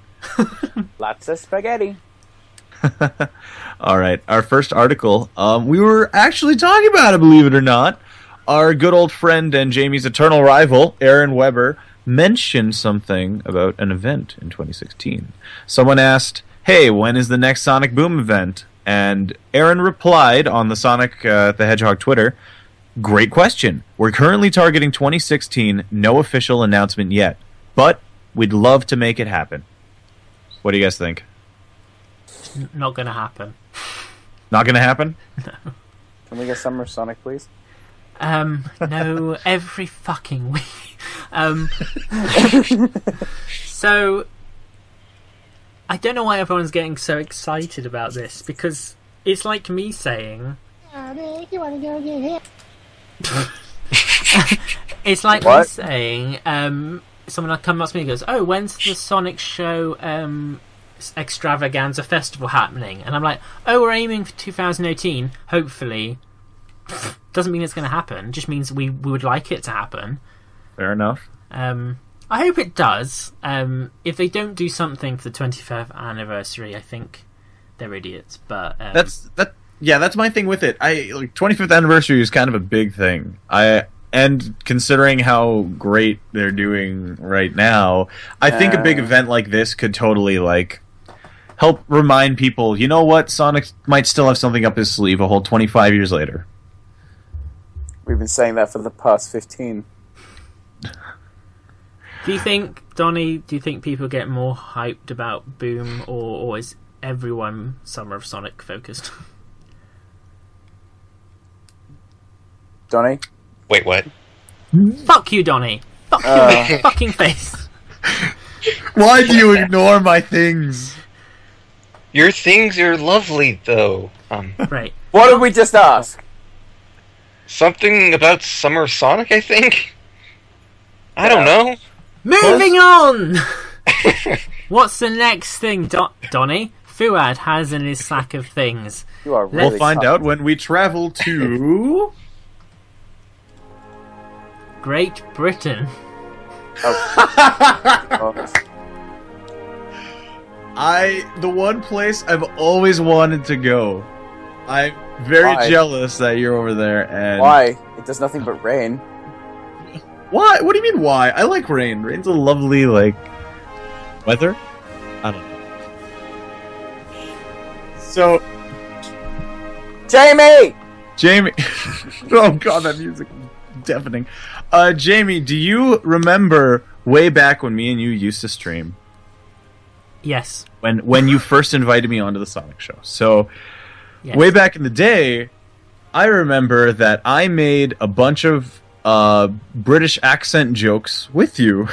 Lots of spaghetti. All right, our first article. We were actually talking about it, believe it or not. Our good old friend and Jamie's eternal rival, Aaron Weber, mentioned something about an event in 2016. Someone asked, "Hey, when is the next Sonic Boom event?" And Aaron replied on the Sonic the Hedgehog Twitter, "Great question. We're currently targeting 2016. No official announcement yet, but we'd love to make it happen." What do you guys think? Not gonna happen. Not gonna happen? Can we get Summer Sonic, please? No, every fucking week. So, I don't know why everyone's getting so excited about this, because it's like me saying... It's like me saying, someone come up to me and goes, "Oh, when's the Sonic Show extravaganza festival happening?" And I'm like, "Oh, we're aiming for 2018, hopefully." Doesn't mean it's going to happen, just means we would like it to happen. Fair enough. I hope it does. If they don't do something for the 25th anniversary, I think they're idiots. But that's my thing with it. 25th anniversary is kind of a big thing. And considering how great they're doing right now, I think a big event like this could totally help remind people, you know what, Sonic might still have something up his sleeve a whole 25 years later. We've been saying that for the past 15. Do you think, Donnie, people get more hyped about Boom, or is everyone Summer of Sonic focused? Donnie? Wait, what? Fuck you, Donnie. Fuck you in your fucking face. Why do you ignore my things? Your things are lovely, though. Right. What did we just ask? Something about Summer Sonic, I think? I don't know. Moving on! What's the next thing, Donnie? Fuad has in his sack of things. You are really We'll find out when we travel to... Great Britain. The one place I've always wanted to go. I'm very jealous that you're over there. And why? It does nothing but rain. Why? What do you mean why? I like rain. Rain's a lovely, weather? I don't know. So... Jamie! Oh god, that music is deafening. Jamie, do you remember way back when me and you used to stream? Yes. When you first invited me onto the Sonic Show. So, yes. Way back in the day, I remember that I made a bunch of British accent jokes with you.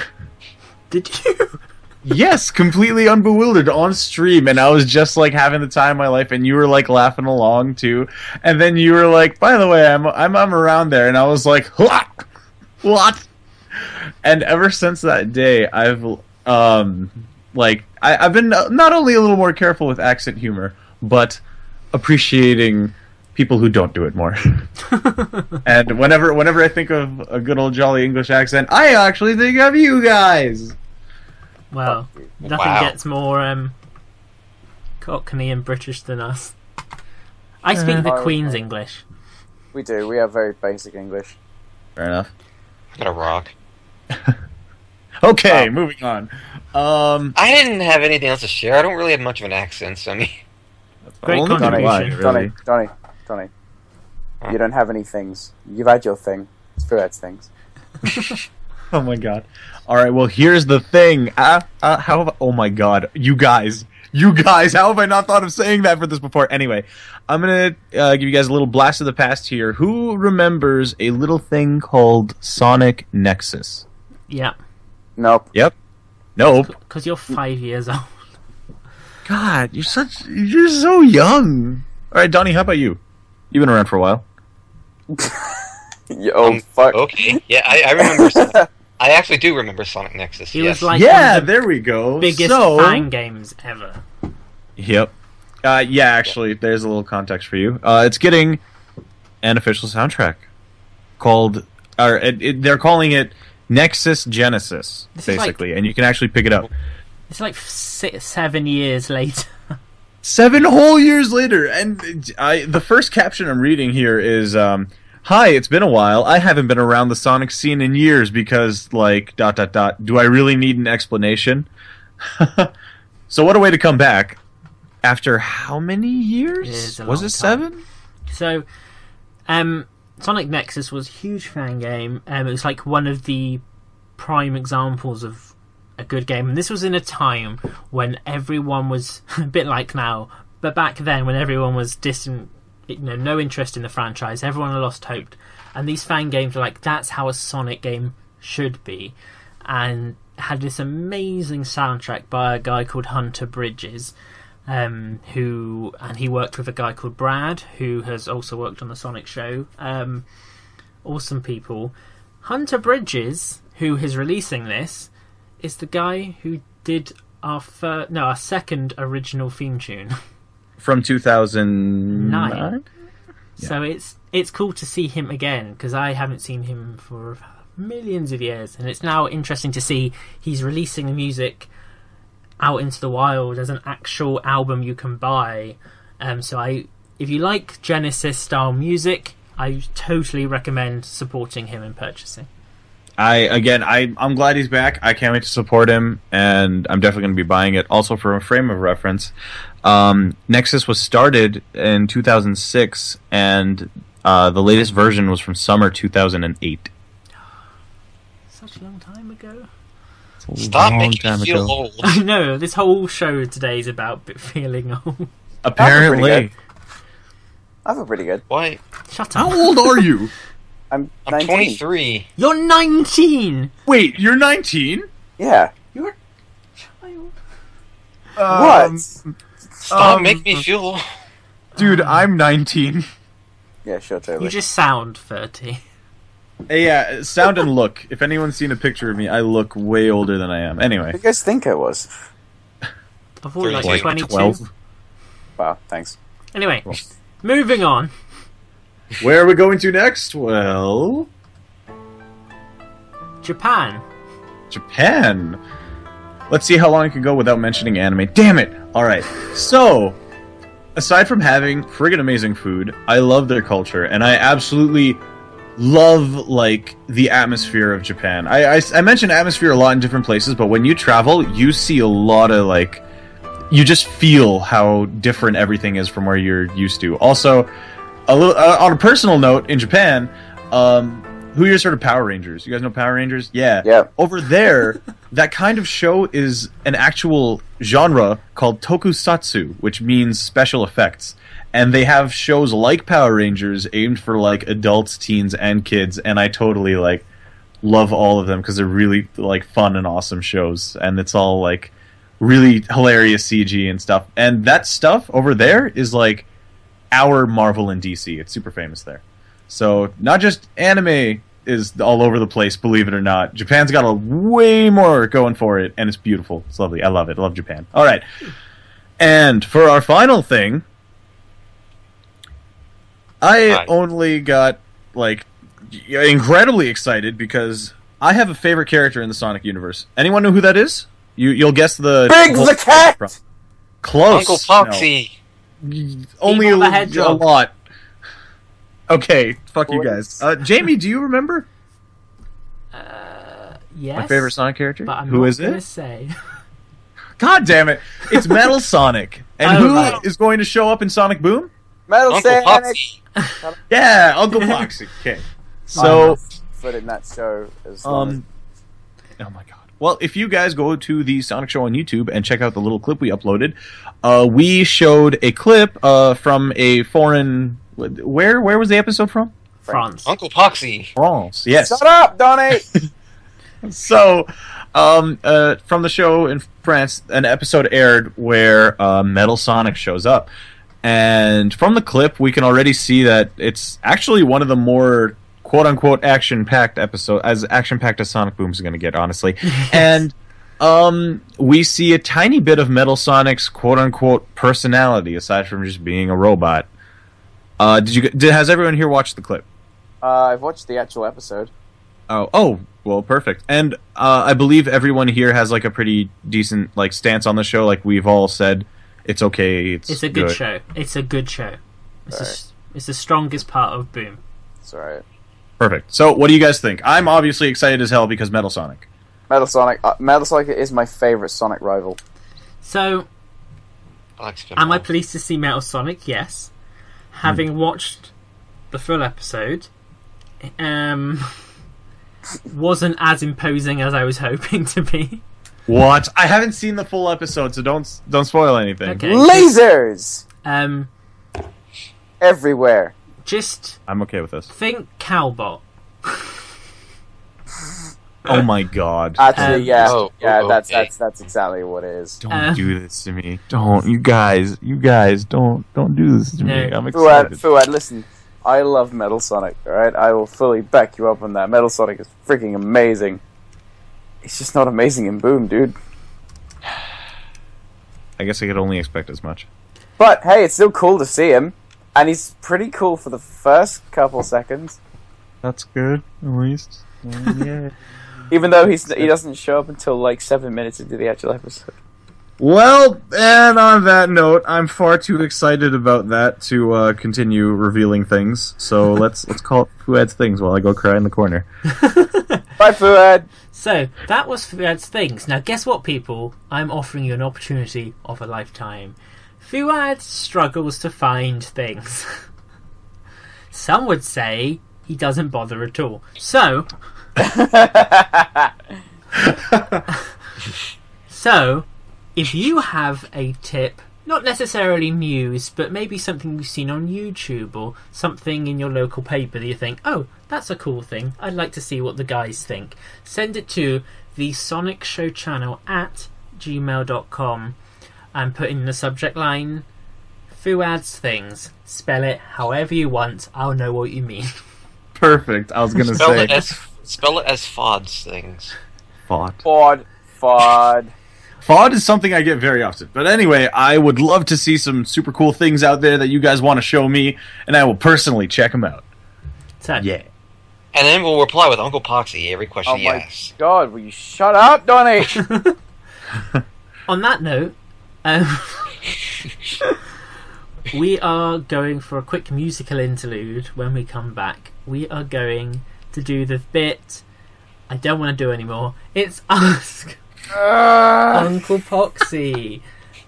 Did you? Yes, completely unbewildered on stream, and I was just having the time of my life, and you were laughing along too. And then you were like, "By the way, I'm around there," and I was like, "What?" And ever since that day, I've I've been not only a little more careful with accent humor, but appreciating people who don't do it more. And whenever I think of a good old jolly English accent, I actually think of you guys. Well, nothing gets more Cockney and British than us. I speak the Queen's English. We do. We have very basic English. Fair enough. I'm gonna rock. Okay, moving on. I didn't have anything else to share. I don't really have much of an accent, so I mean... Great Only contribution. really. Donnie. You don't have any things. You've had your thing. It's Fuad's things. Oh my god. All right, well, here's the thing. Oh my god, you guys, how have I not thought of saying that for this before? Anyway, I'm gonna give you guys a little blast of the past here. Who remembers a little thing called Sonic Nexus? Yeah. Nope. Yep. Nope. Because you're 5 years old. God, you're so young. All right, Donnie, how about you? You've been around for a while. Fuck. Okay. Yeah, I remember Sonic. I actually do remember Sonic Nexus. He yes. was like Yeah, one of the there we go. biggest So- fan games ever. Yep. Yeah, actually, there's a little context for you. It's getting an official soundtrack called, they're calling it Nexus Genesis, This is basically, and you can actually pick it up. It's like 7 years later. 7 whole years later, and the first caption I'm reading here is, "Hi, it's been a while. I haven't been around the Sonic scene in years because, like, ... Do I really need an explanation?" So what a way to come back. After how many years? It's a Was long it time. 7? So, Sonic Nexus was a huge fan game. It was like one of the prime examples of a good game, and this was in a time when everyone was a bit like now, but back then when everyone was distant, no interest in the franchise, everyone had lost hope, and these fan games were like, that's how a Sonic game should be, and had this amazing soundtrack by a guy called Hunter Bridges, he worked with a guy called Brad, who has also worked on the Sonic show. Awesome people. Hunter Bridges, who is releasing this, is the guy who did our second original theme tune From 2009? So it's cool to see him again, because I haven't seen him for millions of years, and it's now interesting to see he's releasing the music out into the wild as an actual album you can buy. If you like Genesis style music, I totally recommend supporting him and purchasing. I'm glad he's back. I can't wait to support him, and I'm definitely going to be buying it. Also, for a frame of reference, Nexus was started in 2006, and the latest version was from summer 2008. Such a long time ago. Stop making me feel old. I know, this whole show today is about feeling old. Apparently. I feel pretty good. Why? Shut up. How old are you? I'm I'm 19. 23. You're 19! Wait, you're 19? Yeah. You're a child. What? Stop making me feel old. Dude, I'm 19. Yeah, sure, totally. You just sound 30. Yeah, sound and look. If anyone's seen a picture of me, I look way older than I am. Anyway. What do you guys think I was? I thought like Like 22. 12. Wow, thanks. Anyway, moving on. Where are we going to next? Well, Japan. Japan. Let's see how long I can go without mentioning anime. Damn it! Alright, so, aside from having friggin' amazing food, I love their culture, and I absolutely love, like, the atmosphere of Japan. I mention atmosphere a lot in different places, but when you travel, you see a lot of, like, you just feel how different everything is from where you're used to. Also, a little on a personal note, in Japan, who are your sort of Power Rangers? You guys know Power Rangers? Yeah. Yeah. Over there, that kind of show is an actual genre called tokusatsu, which means special effects. And they have shows like Power Rangers aimed for, like, adults, teens, and kids, and I totally, like, love all of them because they're really, like, fun and awesome shows. And it's all, like, really hilarious CG and stuff. And that stuff over there is, like, our Marvel and DC. It's super famous there. So, not just anime is all over the place, believe it or not. Japan's got a way more going for it, and it's beautiful. It's lovely. I love it. I love Japan. Alright. And for our final thing, I only got, like, incredibly excited because I have a favorite character in the Sonic universe. Anyone know who that is? You'll guess the... Big the cat! Close. Uncle Foxy. No. Only Evil the a Hedgehog. lot. Okay, fuck you guys. Jamie, do you remember Yes. my favorite Sonic character? But I'm Who not is gonna it? say. God damn it! It's Metal Sonic. And Oh, who right. is going to show up in Sonic Boom? Metal Uncle Sonic! Foxy. Yeah, Uncle Foxy. Okay. So, foot in that show as long Oh my god. Well, if you guys go to the Sonic Show on YouTube and check out the little clip we uploaded, we showed a clip from a foreign... Where was the episode from? France. Uncle Poxy. France, yes. Shut up, Donnie! So, from the show in France, an episode aired where Metal Sonic shows up. And from the clip, we can already see that it's actually one of the more quote-unquote action-packed episode, as action-packed as Sonic Boom is going to get, honestly. And we see a tiny bit of Metal Sonic's quote-unquote personality, aside from just being a robot. Has everyone here watched the clip? I've watched the actual episode. Oh, well, perfect. And I believe everyone here has like a pretty decent like stance on the show. Like we've all said, it's okay. It's a good show. It's a good show. It's the strongest part of Boom. That's alright. Perfect. So, what do you guys think? I'm obviously excited as hell because Metal Sonic. Metal Sonic is my favorite Sonic rival. So, am I pleased to see Metal Sonic? Yes. Having watched the full episode, wasn't as imposing as I was hoping to be. What? I haven't seen the full episode, so don't spoil anything. Okay. Lasers! Everywhere. I'm okay with this. Think Cowbot. Oh my god. Actually, that's exactly what it is. Don't do this to me. Don't. You guys, don't do this to me. I'm excited. Fuad, listen. I love Metal Sonic, alright? I will fully back you up on that. Metal Sonic is freaking amazing. It's just not amazing in Boom, dude. I guess I could only expect as much. But, hey, it's still cool to see him. And he's pretty cool for the first couple seconds. That's good, at least. Yeah. Even though he doesn't show up until like 7 minutes into the actual episode. Well, and on that note, I'm far too excited about that to continue revealing things. So let's call it Fuad's Things while I go cry in the corner. Bye, Fuad! So, that was Fuad's Things. Now, guess what, people? I'm offering you an opportunity of a lifetime. Fuad struggles to find things. Some would say he doesn't bother at all. So... So, if you have a tip, not necessarily news, but maybe something you've seen on YouTube or something in your local paper that you think, oh, that's a cool thing, I'd like to see what the guys think, send it to the Sonic Show channel at gmail.com and put in the subject line, Fuad's Things. Spell it however you want, I'll know what you mean. Perfect, I was going to say... Spell it as Fod's Things. Fod. Fod is something I get very often. But anyway, I would love to see some super cool things out there that you guys want to show me, and I will personally check them out. So, yeah. And then we'll reply with Uncle Poxy every question he asks. Oh my god, will you shut up, Donnie? On that note, we are going for a quick musical interlude. When we come back, we are going to do the bit I don't want to do anymore. It's Ask Uncle Poxy.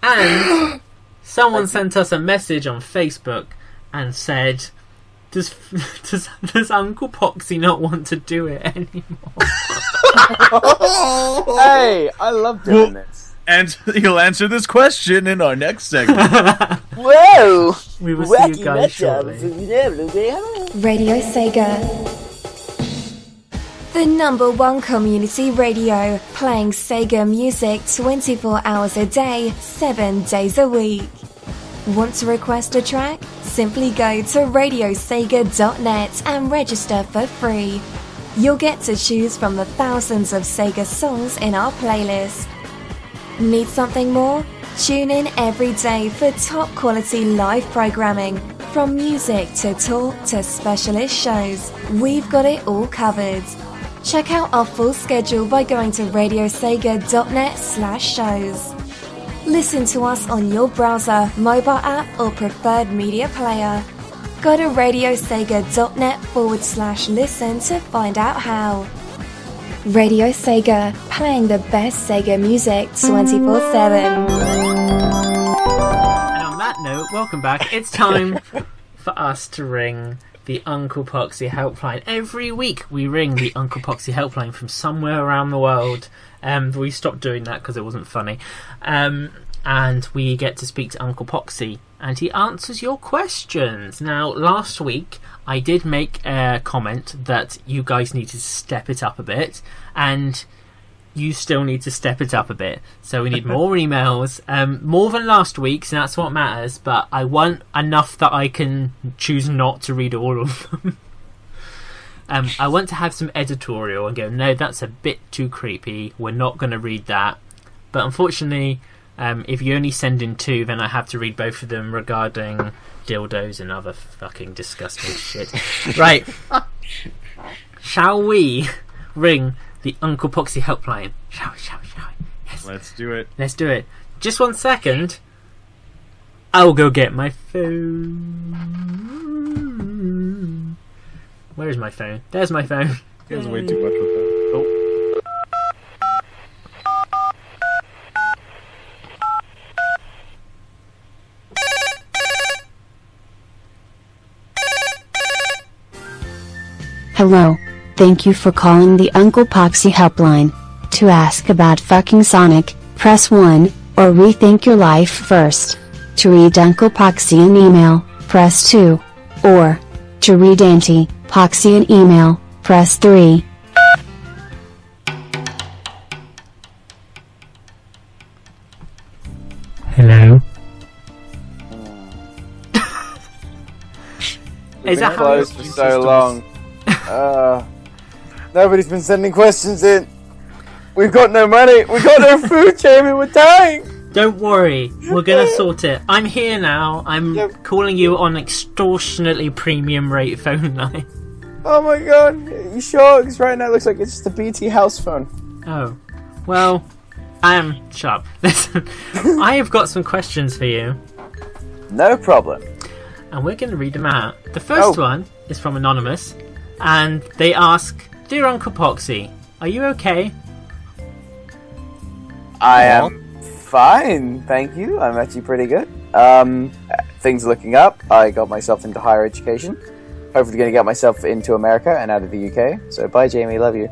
And someone sent us a message on Facebook and said, does Uncle Poxy not want to do it anymore? Hey, I love doing this. And he'll answer this question in our next segment. Whoa! We will see you guys shortly. Radio Sega. The #1 community radio, playing Sega music 24 hours a day, 7 days a week. Want to request a track? Simply go to radiosega.net and register for free. You'll get to choose from the thousands of Sega songs in our playlist. Need something more? Tune in every day for top quality live programming. From music to talk to specialist shows, we've got it all covered. Check out our full schedule by going to radiosega.net/shows. Listen to us on your browser, mobile app or preferred media player. Go to radiosega.net/listen to find out how. Radio Sega, playing the best Sega music 24/7. And on that note, welcome back. It's time for us to ring the Uncle Poxy helpline. Every week we ring the Uncle Poxy helpline from somewhere around the world. We stopped doing that because it wasn't funny. And we get to speak to Uncle Poxy, and he answers your questions. Now, last week I did make a comment that you guys need to step it up a bit, and you still need to step it up a bit. So we need more emails, more than last week's, and that's what matters. But I want enough that I can choose not to read all of them. I want to have some editorial and go, no, that's a bit too creepy. We're not going to read that. But unfortunately, if you only send in 2, then I have to read both of them regarding dildos and other fucking disgusting shit. Right. Shall we ring the Uncle Poxy helpline? Shall we? Yes. Let's do it. Let's do it. Just 1 second. I'll go get my phone. Where is my phone? There's my phone. He has way too much with that. Oh. Hello. Thank you for calling the Uncle Poxy helpline. To ask about fucking Sonic, press 1, or rethink your life first. To read Uncle Poxy an email, press 2. Or, to read Auntie Poxy an email, press 3. Hello. We've Is been that how closed for so long. Nobody's been sending questions in. We've got no money. We've got no food, Jamie. We're dying. Don't worry, we're gonna sort it. I'm here now. I'm calling you on extortionately premium rate phone line. Oh my god. You sure? Because right now it looks like it's just a BT house phone. Oh. Well, shut up. Listen, I have got some questions for you. No problem. And we're going to read them out. The first one is from Anonymous, and they ask, Dear Uncle Poxy, are you okay? I am fine, thank you. I'm actually pretty good. Things are looking up. I got myself into higher education. Hopefully going to get myself into America and out of the UK. So bye, Jamie, love you.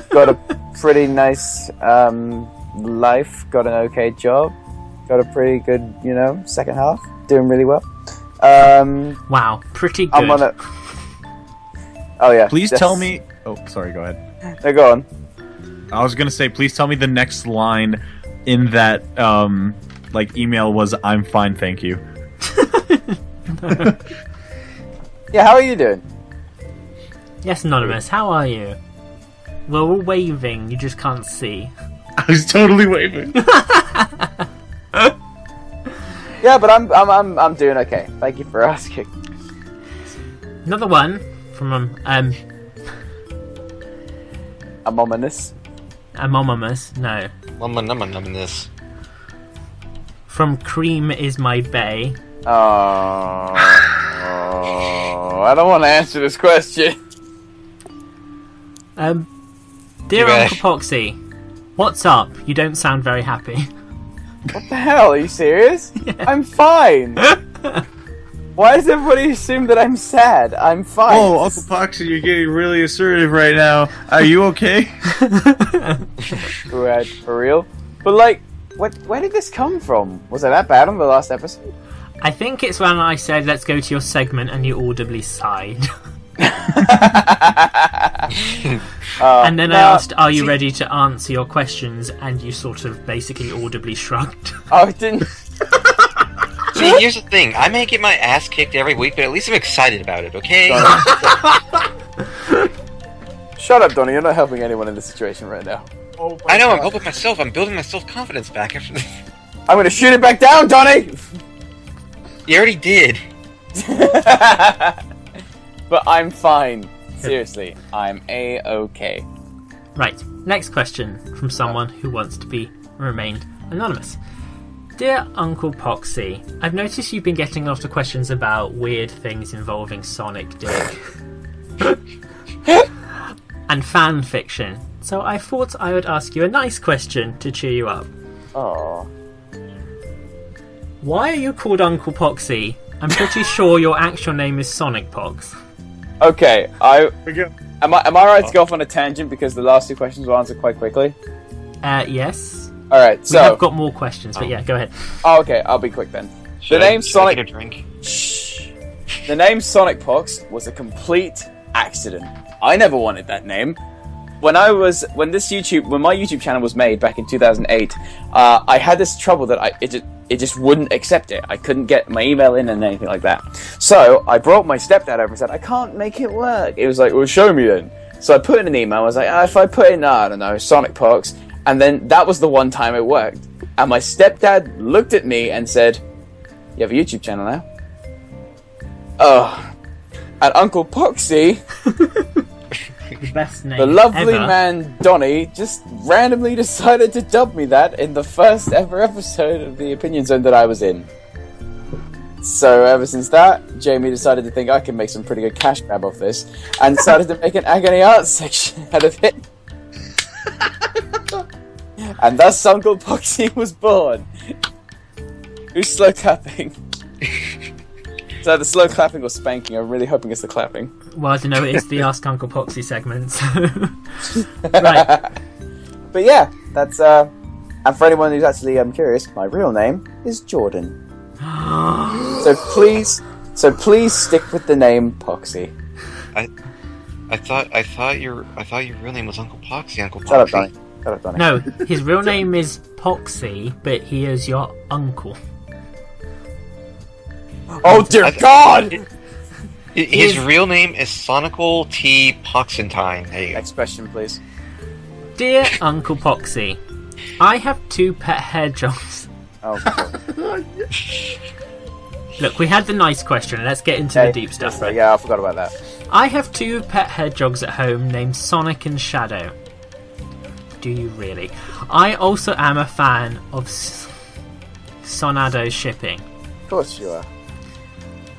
Got a pretty nice life. Got an okay job. Got a pretty good, second half. Doing really well. Wow, pretty good. I'm on a... Oh, yeah. Please tell me... Oh, sorry, go ahead. No, go on. I was going to say, please tell me the next line in that email was, I'm fine, thank you. Yeah, how are you doing? Yes, Anonymous, how are you? We're all waving, you just can't see. I was totally waving. Yeah, but I'm doing okay. Thank you for asking. Another one from Anonymous. Anonymous, no. Anonymous. From Cream is my bae. Oh, I don't want to answer this question. Dear Uncle Poxy, what's up? You don't sound very happy. What the hell? Are you serious? Yeah. I'm fine. Why does everybody assume that I'm sad? I'm fine. Oh, Uncle Poxy, you're getting really assertive right now. Are you okay? For real? But where did this come from? Was I that bad on the last episode? I think it's when I said, let's go to your segment, and you audibly sighed. And then I asked, are you ready to answer your questions? And you sort of basically audibly shrugged. Oh, it didn't... See, here's the thing. I may get my ass kicked every week, but at least I'm excited about it, okay? Shut up, Donnie. You're not helping anyone in this situation right now. Oh I know, God. I'm helping myself. I'm building my self-confidence back after this. I'm gonna shoot it back down, Donnie! You already did. But I'm fine. Seriously, I'm A-okay. Right, next question from someone who wants to be remained anonymous. Dear Uncle Poxy, I've noticed you've been getting a lot of questions about weird things involving Sonic Dick and fan fiction, so I thought I would ask you a nice question to cheer you up. Aww. Why are you called Uncle Poxy I'm pretty sure your actual name is Sonic Pox. Okay, We go. am I right to go off on a tangent because the last two questions were answered quite quickly? Yes. All right, We so have got more questions, but yeah, go ahead. oh, okay, I'll be quick then. Should name I Sonic- get a drink? Shh. The name Sonic Pox was a complete accident. I never wanted that name. When my YouTube channel was made back in 2008, I had this trouble that it just wouldn't accept it. I couldn't get my email in and anything like that. So I brought my stepdad over and said, I can't make it work. It was like, well, show me then. So I put in an email. I was like, if I put in, I don't know, Sonic Pox, and then that was the one time it worked. And my stepdad looked at me and said, you have a YouTube channel now? Oh. And Uncle Poxy, The best name the lovely ever. man Donnie, just randomly decided to dub me that in the first ever episode of the Opinion Zone that I was in. So ever since that, Jamie decided to think I can make some pretty good cash grab off this, and decided to make an Agony Arts section out of it. And thus Uncle Poxy was born. Who's slow clapping? Is that the slow clapping or spanking? I'm really hoping it's the clapping. Well, I don't know, it's the Ask Uncle Poxy segment, so... Right. But yeah, that's and for anyone who's actually curious, my real name is Jordan. so please stick with the name Poxy. I thought your real name was Uncle Poxy. Uncle Poxy. Shut up, Donnie. Shut up, Donnie. No, his real name is Poxy, but he is your uncle. Oh dear God! His real name is Sonical T. Poxentine. There you go. Next question, please. Dear Uncle Poxy, I have 2 pet hedgehogs. Oh, God. Look, we had the nice question, let's get into the deep stuff, right? Yeah, I forgot about that. I have 2 pet hedgehogs at home named Sonic and Shadow. Do you really? I also am a fan of Sonado shipping. Of course you are.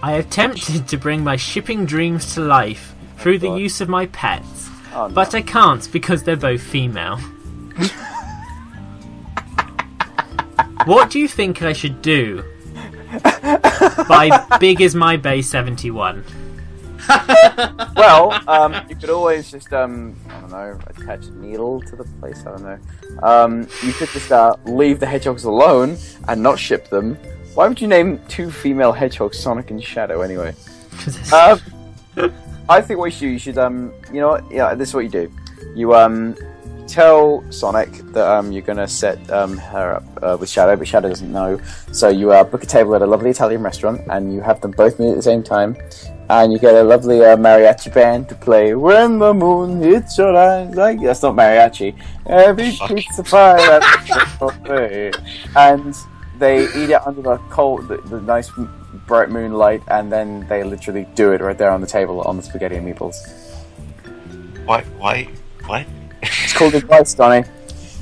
I attempted to bring my shipping dreams to life through the use of my pets, Oh, no. but I can't because they're both female. What do you think I should do? By Big as My Bay 71. Well, you could always just, I don't know, attach a needle to the place, I don't know. You could just leave the hedgehogs alone and not ship them. Why would you name 2 female hedgehogs Sonic and Shadow anyway? I think what you should, you know what, yeah, this is what you do. You, tell Sonic that, you're gonna set, her up, with Shadow, but Shadow doesn't know. So you, book a table at a lovely Italian restaurant, and you have them both meet at the same time. And you get a lovely mariachi band to play When the Moon Hits Your Eyes. Like, that's not mariachi. Every pizza pie that's and they eat it under the cold, the nice bright moonlight, and then they literally do it right there on the table on the spaghetti and meatballs. What? It's called advice, Donnie.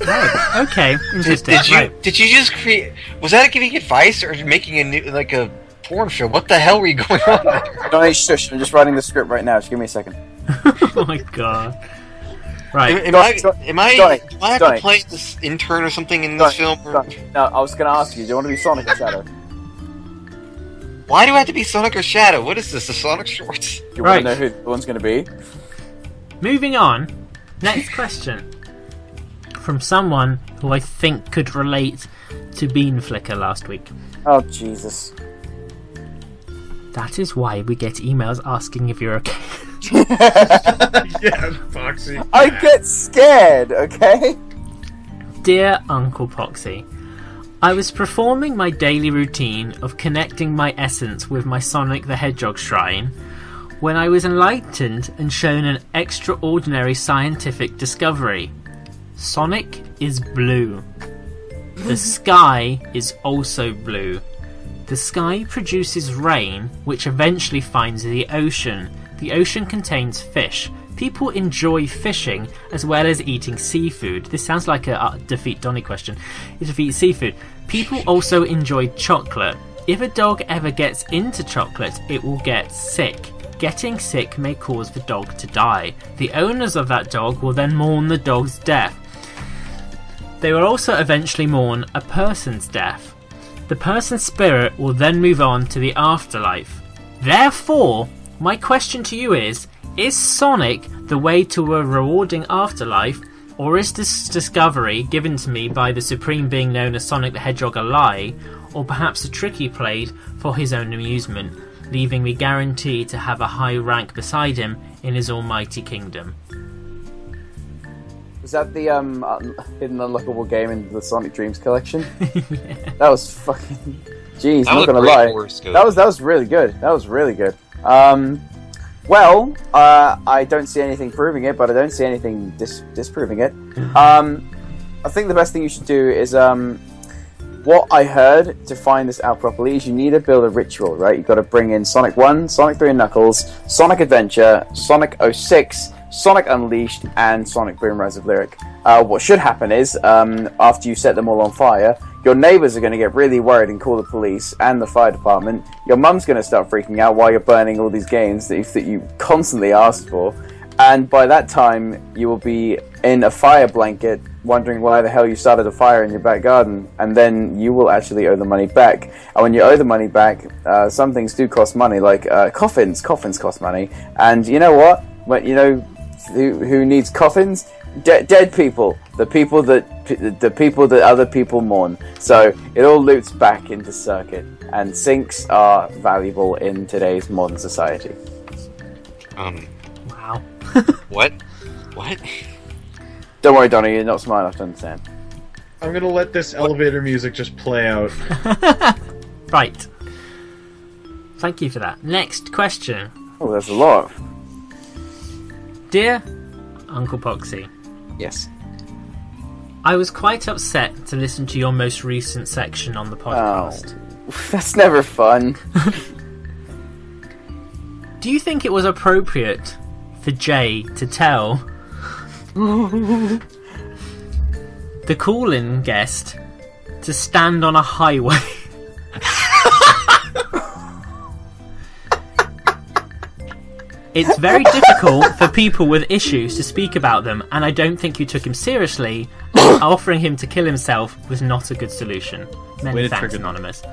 Right, okay, interesting. Did you just create? Was that giving advice or making a new a porn show? What the hell were you going on there? Donnie, shush! I'm just writing the script right now. Just give me a second. Oh my god. Right. Do I have Donnie. to play this intern or something in this film? Donnie. No, I was going to ask you. Do you want to be Sonic or Shadow? Why do I have to be Sonic or Shadow? What is this? The Sonic Shorts? You Right. want to know who the one's going to be? Moving on. Next question. From someone who I think could relate to Bean Flicker last week. Oh Jesus! That is why we get emails asking if you're okay. Yeah, Foxy. I get scared. Okay. Dear Uncle Poxy, I was performing my daily routine of connecting my essence with my Sonic the Hedgehog shrine when I was enlightened and shown an extraordinary scientific discovery. Sonic is blue. The sky is also blue. The sky produces rain, which eventually finds the ocean. The ocean contains fish. People enjoy fishing as well as eating seafood. This sounds like a Defeat Donnie question. Defeat seafood. People also enjoy chocolate. If a dog ever gets into chocolate, it will get sick. Getting sick may cause the dog to die. The owners of that dog will then mourn the dog's death. They will also eventually mourn a person's death. The person's spirit will then move on to the afterlife. Therefore, my question to you is Sonic the way to a rewarding afterlife, or is this discovery given to me by the supreme being known as Sonic the Hedgehog a lie, or perhaps a trick he played for his own amusement, leaving me guaranteed to have a high rank beside him in his almighty kingdom? Was that the hidden unlockable game in the Sonic Dreams collection? Yeah. That was fucking... Jeez, I'm not gonna lie. That was really good. That was really good. Well, I don't see anything proving it, but I don't see anything disproving it. I think the best thing you should do is... what I heard to find this out properly is you need to build a ritual, right? You've got to bring in Sonic 1, Sonic 3 and Knuckles, Sonic Adventure, Sonic 06, Sonic Unleashed, and Sonic Boom Rise of Lyric. What should happen is, after you set them all on fire, your neighbours are going to get really worried and call the police and the fire department. Your mum's going to start freaking out while you're burning all these games that you constantly asked for. And by that time, you will be in a fire blanket, wondering why the hell you started a fire in your back garden, and then you will actually owe the money back. And when you owe the money back, some things do cost money, like coffins. Coffins cost money. And you know what? But you know who needs coffins? Dead people. The people that other people mourn. So it all loops back into circuit, and sinks are valuable in today's modern society. Wow. What? What? Don't worry, Donnie, you're not smart enough to understand. I'm gonna let this elevator music just play out. Right. Thank you for that. Next question. Oh, there's a lot. Dear Uncle Poxy. Yes. I was quite upset to listen to your most recent section on the podcast. Oh, that's never fun. Do you think it was appropriate for Jay to tell the call-in guest to stand on a highway? It's very difficult for people with issues to speak about them, and I don't think you took him seriously. Offering him to kill himself was not a good solution. Many thanks, Anonymous.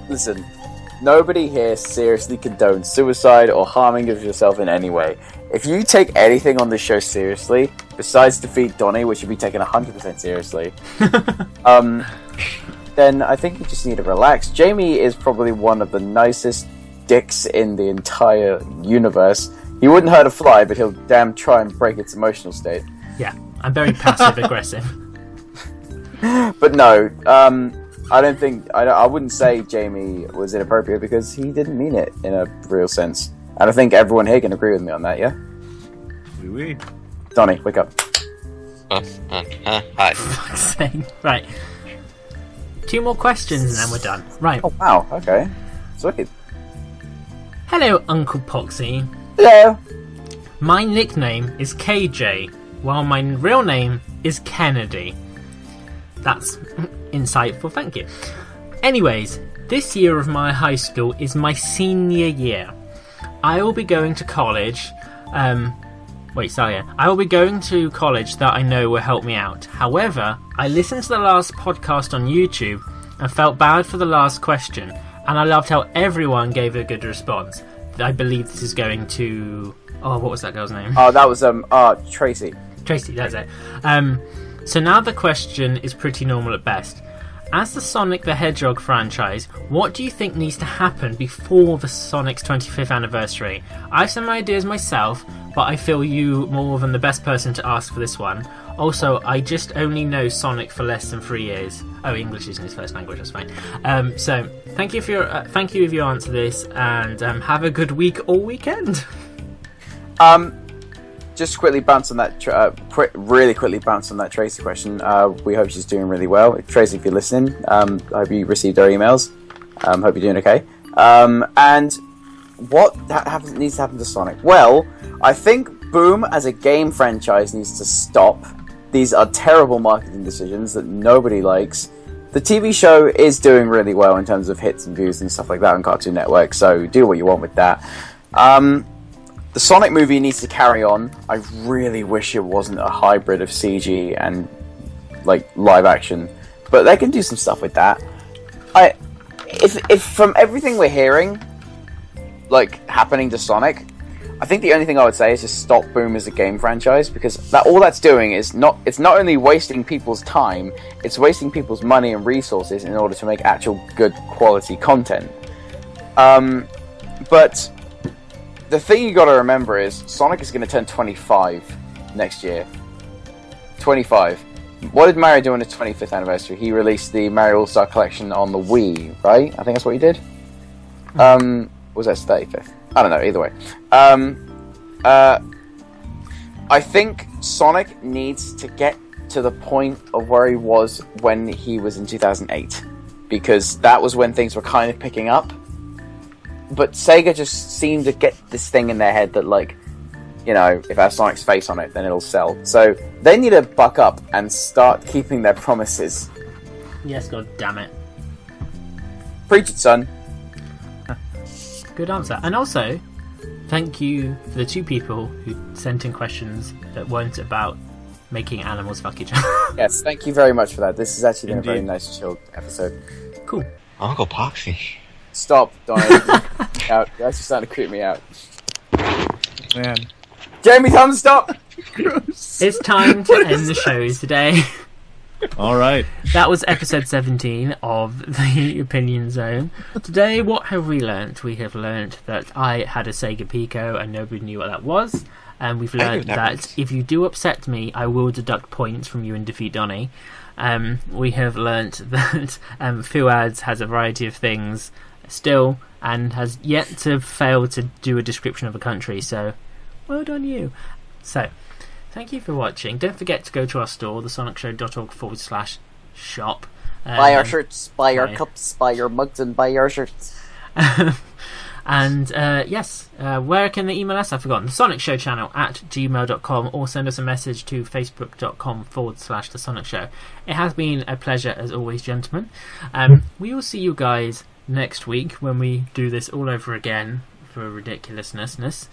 Listen, nobody here seriously condones suicide or harming of yourself in any way. If you take anything on this show seriously, besides Defeat Donnie, which should be taken 100% seriously, then I think you just need to relax. Jamie is probably one of the nicest dicks in the entire universe. He wouldn't hurt a fly, but he'll damn try and break its emotional state. Yeah, I'm very passive-aggressive. But no, I wouldn't say Jamie was inappropriate because he didn't mean it in a real sense. And I think everyone here can agree with me on that, yeah? Oui. Donnie, wake up. Hi. For fuck's sake. Right. 2 more questions and then we're done. Right. Oh, wow, okay. Sweet. Hello, Uncle Poxy. Hello. My nickname is KJ, while my real name is Kennedy. That's insightful, thank you. Anyways, this year of my high school is my senior year. I will be going to college. I will be going to college that I know will help me out. However, I listened to the last podcast on YouTube and felt bad for the last question, and I loved how everyone gave a good response. I believe this is going to... Oh, what was that girl's name? Oh, that was Tracy. Tracy, that's it. So now the question is pretty normal at best. As the Sonic the Hedgehog franchise, what do you think needs to happen before the Sonic's 25th anniversary? I have some ideas myself, but I feel you more than the best person to ask for this one. Also, I just only know Sonic for less than 3 years. Oh, English isn't his first language, that's fine. So, thank you if you answer this, and have a good week or weekend. Just quickly bounce on that, really quickly bounce on that Tracy question. We hope she's doing really well. Tracy, if you're listening, I hope you received our emails. Hope you're doing okay. And what needs to happen to Sonic? Well, I think Boom as a game franchise needs to stop. These are terrible marketing decisions that nobody likes. The TV show is doing really well in terms of hits and views and stuff like that on Cartoon Network, so do what you want with that. The Sonic movie needs to carry on. I really wish it wasn't a hybrid of CG and like live action, but they can do some stuff with that. if from everything we're hearing, like happening to Sonic, I think the only thing I would say is just stop Boom as a game franchise, because all that's doing is not only wasting people's time, it's wasting people's money and resources in order to make actual good quality content. But the thing you got to remember is Sonic is going to turn 25 next year. 25. What did Mario do on his 25th anniversary? He released the Mario All-Star Collection on the Wii, right? I think that's what he did. Was that 35th? I don't know, either way. I think Sonic needs to get to the point of where he was when he was in 2008. Because that was when things were kind of picking up. But Sega just seemed to get this thing in their head that, like, you know, if it has Sonic's face on it, then it'll sell. So they need to buck up and start keeping their promises. Yes, god damn it. Preach it, son. Good answer. And also, thank you for the 2 people who sent in questions that weren't about making animals fuck each other. Yes, thank you very much for that. This has actually been Indeed. a very nice, chilled episode. Cool. Uncle Poxy. Stop, Donnie. Out. You're actually starting to creep me out. Man. Jamie, tell him to stop! It's time to end the show today. All right. That was episode 17 of the Opinion Zone. Today, what have we learnt? We have learnt that I had a Sega Pico and nobody knew what that was. And we've learnt that if you do upset me, I will deduct points from you in Defeat Donnie. We have learnt that Fuads has a variety of things still and has yet to fail to do a description of a country. So, well done you. So, thank you for watching. Don't forget to go to our store, thesonicshow.org/shop. Buy our shirts, buy our cups, buy your mugs, and buy our shirts. And yes, where can they email us? I've forgotten. The Sonic Show channel at gmail.com, or send us a message to facebook.com/The Sonic Show. It has been a pleasure as always, gentlemen. We will see you guys next week when we do this all over again for ridiculousness.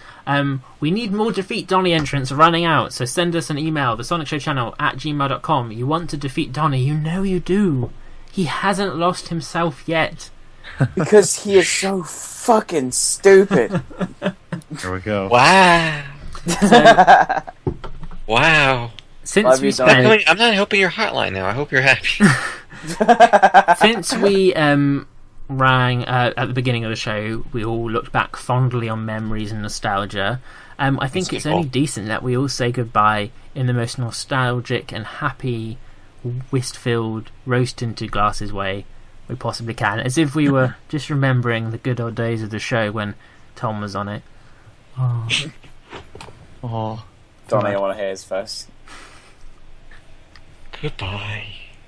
We need more Defeat Donnie entrants running out, so send us an email, the Sonic Show channel at gmail.com. You want to defeat Donnie, you know you do. He hasn't lost himself yet. Because he is so fucking stupid. Here we go. Wow. So, Wow. since we spent... I'm not helping your hotline now. I hope you're happy. Since we rang at the beginning of the show, we all looked back fondly on memories and nostalgia. I think it's only decent that we all say goodbye in the most nostalgic and happy, whist-filled, roast-into-glasses way we possibly can, as if we were just remembering the good old days of the show when Tom was on it. Oh. Oh. Donnie, I want to hear his first. Goodbye.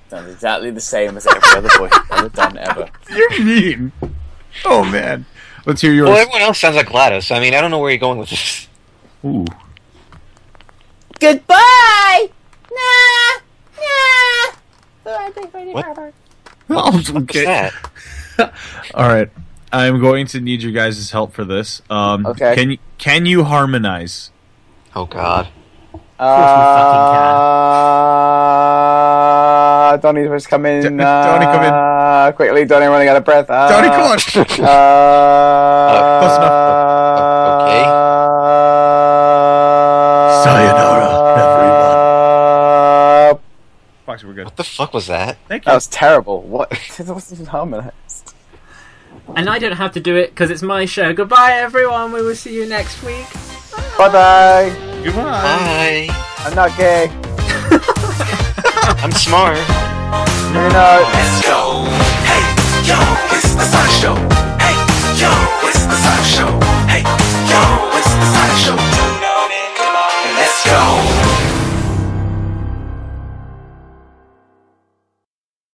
Done exactly the same as every other voice I've ever done ever. You're mean. Oh, man. Let's hear yours. Well, everyone else sounds like GLaDOS. I mean, I don't know where you're going with this. Ooh. Goodbye! Nah! Nah! What? Oh, What's okay. that? All right. I'm going to need your guys' help for this. Okay. Can you harmonize? Oh, God. Donnie's first come in. Donnie, come in. Quickly, Donnie running out of breath. Donnie, come on. Close enough. Okay. Sayonara, everyone. Foxy, we're good. What the fuck was that? Thank you. That was terrible. What? It wasn't harmonized. And I don't have to do it because it's my show. Goodbye, everyone. We will see you next week. Bye-bye. Goodbye. Bye. I'm not gay. I'm smart. You're not.